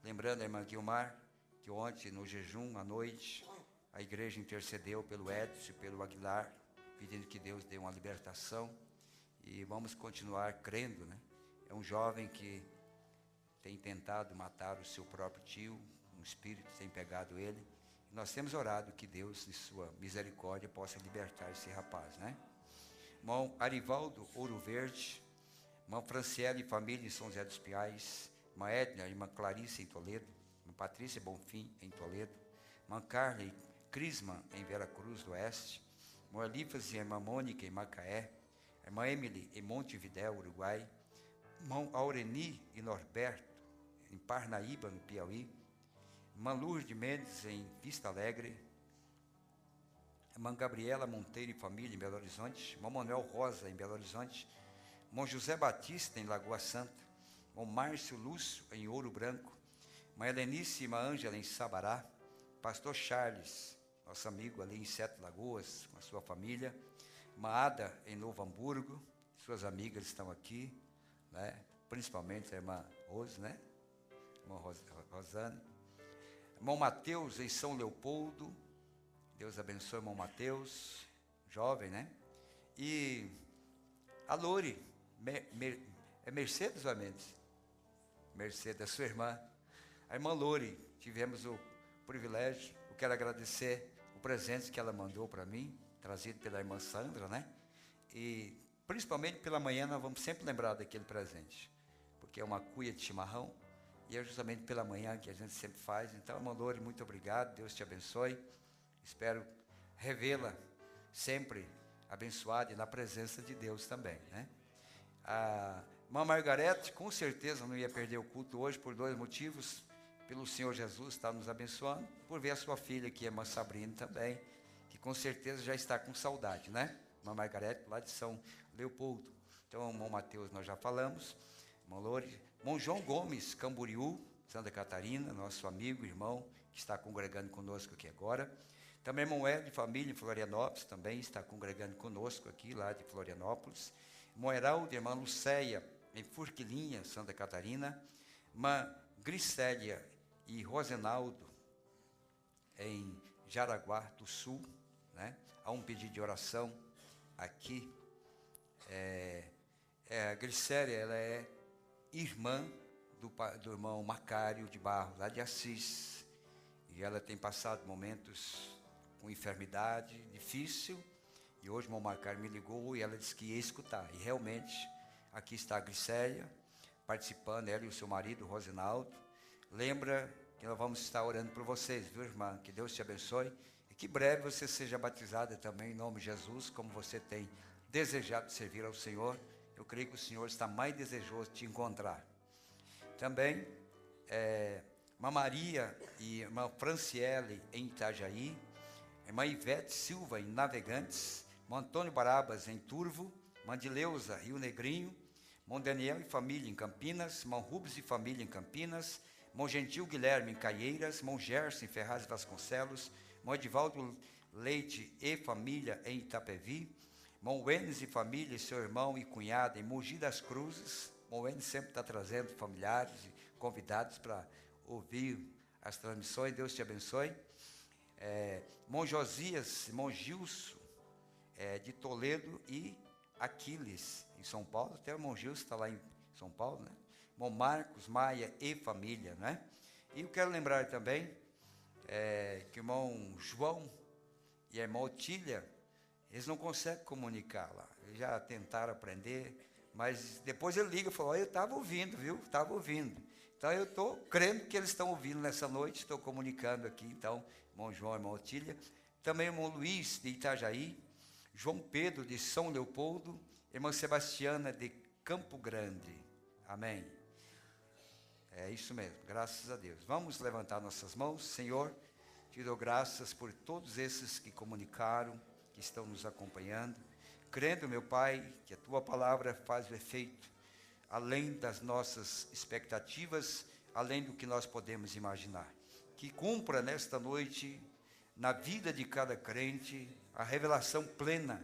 Lembrando a irmã Guiomar que ontem no jejum à noite a igreja intercedeu pelo Edson e pelo Aguilar, pedindo que Deus dê uma libertação, e vamos continuar crendo, né? É um jovem que tem tentado matar o seu próprio tio, um espírito tem pegado ele. Nós temos orado que Deus, em sua misericórdia, possa libertar esse rapaz, né? Irmão Arivaldo Ouro Verde, irmã Franciele e família em São José dos Piais, irmã Edna, irmã Clarice em Toledo, irmã Patrícia Bonfim em Toledo, irmã Carla e Crisma em Vera Cruz do Oeste, irmã Elifas e irmã Mônica em Macaé, irmã Emily em Montevidéu, Uruguai, irmão Aureni e Norberto em Parnaíba, no Piauí, irmã Lourdes Mendes em Vista Alegre, irmã Gabriela Monteiro e família em Belo Horizonte, irmão Manuel Rosa em Belo Horizonte, irmão José Batista em Lagoa Santa, irmão Márcio Lúcio em Ouro Branco, irmã Helenice e irmã Ângela em Sabará, pastor Charles, nosso amigo ali em Sete Lagoas, com a sua família, irmã Ada em Novo Hamburgo, suas amigas estão aqui, né? Principalmente a irmã Rose, né? Irmã Rosane, irmão Mateus em São Leopoldo, Deus abençoe o irmão Mateus, jovem, né? E a Lore, é Mercedes ou é Mendes? Mercedes, a sua irmã. A irmã Lore, tivemos o privilégio, eu quero agradecer o presente que ela mandou para mim, trazido pela irmã Sandra, né? E principalmente pela manhã nós vamos sempre lembrar daquele presente, porque é uma cuia de chimarrão, e é justamente pela manhã que a gente sempre faz. Então, irmã Lore, muito obrigado, Deus te abençoe, espero revê-la sempre abençoada e na presença de Deus também, né? A Irmã Margarete, com certeza não ia perder o culto hoje por 2 motivos. Pelo Senhor Jesus estar nos abençoando, por ver a sua filha aqui, a irmã Sabrina também, que com certeza já está com saudade, né? Irmã Margarete, lá de São Leopoldo. Então, irmão Mateus, nós já falamos. Irmão Loure, irmão João Gomes, Camboriú, Santa Catarina, nosso amigo, irmão, que está congregando conosco aqui agora. Também irmão Hélio, de família em Florianópolis, também está congregando conosco aqui, lá de Florianópolis. Irmão Heraldo, irmã Lucéia, em Forquilinha, Santa Catarina. Irmã Gricélia e Rosenaldo, em Jaraguá do Sul, né? Há um pedido de oração aqui. A Gricélia, ela é irmã do irmão Macário de Barro, lá de Assis, e ela tem passado momentos com enfermidade difícil, e hoje o irmão Macário me ligou e ela disse que ia escutar, e realmente aqui está a Gricélia participando, ela e o seu marido Rosenaldo. Lembra que nós vamos estar orando por vocês, viu, irmã? Que Deus te abençoe e que breve você seja batizada também em nome de Jesus, como você tem desejado servir ao Senhor. Eu creio que o Senhor está mais desejoso de te encontrar. Também, irmã Maria e irmã Franciele em Itajaí, irmã Ivete Silva em Navegantes, irmão Antônio Barabas em Turvo, irmã Dileuza Rio Negrinho, irmão Daniel e família em Campinas, irmão Rubens e família em Campinas, irmão Gentil Guilherme em Caieiras, irmão Gerson em Ferraz Vasconcelos, irmão Edivaldo Leite e família em Itapevi, irmão Wenes e família, seu irmão e cunhada em Mogi das Cruzes. Irmão Wenes sempre está trazendo familiares e convidados para ouvir as transmissões. Deus te abençoe. Irmão Josias, irmão Gilson, de Toledo e Aquiles, em São Paulo. Até o irmão Gilson está lá em São Paulo, né? Irmão Marcos, Maia e família, né? E eu quero lembrar também que o irmão João e a irmã Otília, eles não conseguem comunicar lá. Eles já tentaram aprender, mas depois ele liga e fala: eu estava ouvindo, viu? Estava ouvindo. Então eu estou crendo que eles estão ouvindo nessa noite, estou comunicando aqui, então, irmão João e irmã Otília. Também irmão Luiz de Itajaí, João Pedro de São Leopoldo, irmã Sebastiana de Campo Grande. Amém. É isso mesmo, graças a Deus. Vamos levantar nossas mãos. Senhor, te dou graças por todos esses que comunicaram, que estão nos acompanhando, crendo, meu Pai, que a Tua palavra faz o efeito, além das nossas expectativas, além do que nós podemos imaginar. Que cumpra nesta noite, na vida de cada crente, a revelação plena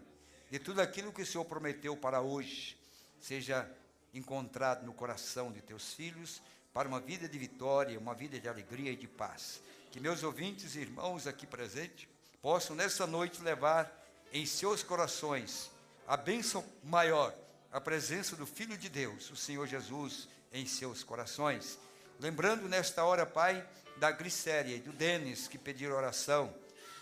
de tudo aquilo que o Senhor prometeu para hoje, seja encontrado no coração de Teus filhos, para uma vida de vitória, uma vida de alegria e de paz. Que meus ouvintes e irmãos aqui presentes possam nessa noite levar em seus corações a bênção maior, a presença do Filho de Deus, o Senhor Jesus, em seus corações. Lembrando nesta hora, Pai, da Gricélia e do Denis que pediram oração,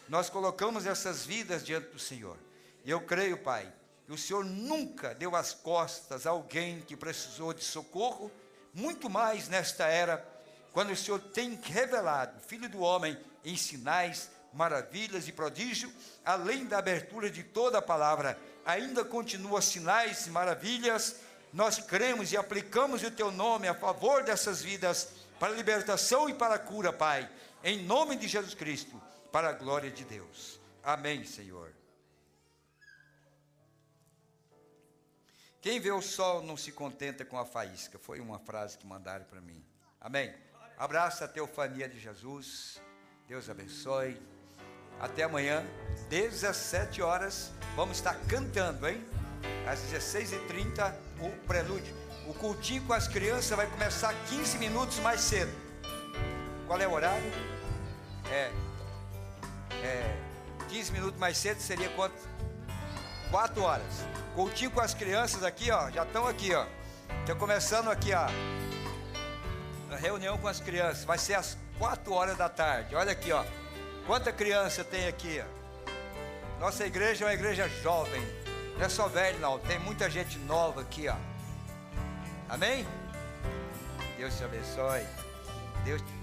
nós colocamos essas vidas diante do Senhor. E eu creio, Pai, que o Senhor nunca deu as costas a alguém que precisou de socorro, muito mais nesta era, quando o Senhor tem revelado o Filho do Homem em sinais, maravilhas e prodígio, além da abertura de toda a palavra, ainda continua sinais e maravilhas. Nós cremos e aplicamos o Teu nome a favor dessas vidas, para a libertação e para a cura, Pai, em nome de Jesus Cristo, para a glória de Deus. Amém, Senhor. Quem vê o sol não se contenta com a faísca, foi uma frase que mandaram para mim. Amém. Abraço a Teofania de Jesus, Deus abençoe. Até amanhã, 17 horas, vamos estar cantando, hein? Às 16h30, o prelúdio. O cultinho com as crianças vai começar 15 minutos mais cedo. Qual é o horário? 15 minutos mais cedo seria quanto? 4 horas. Cultinho com as crianças aqui, ó, já estão aqui, ó. Estão começando aqui, ó. A reunião com as crianças vai ser às 4 horas da tarde. Olha aqui, ó. Quanta criança tem aqui, ó. Nossa igreja é uma igreja jovem. Não é só velho, não. Tem muita gente nova aqui, ó. Amém? Deus te abençoe. Deus te...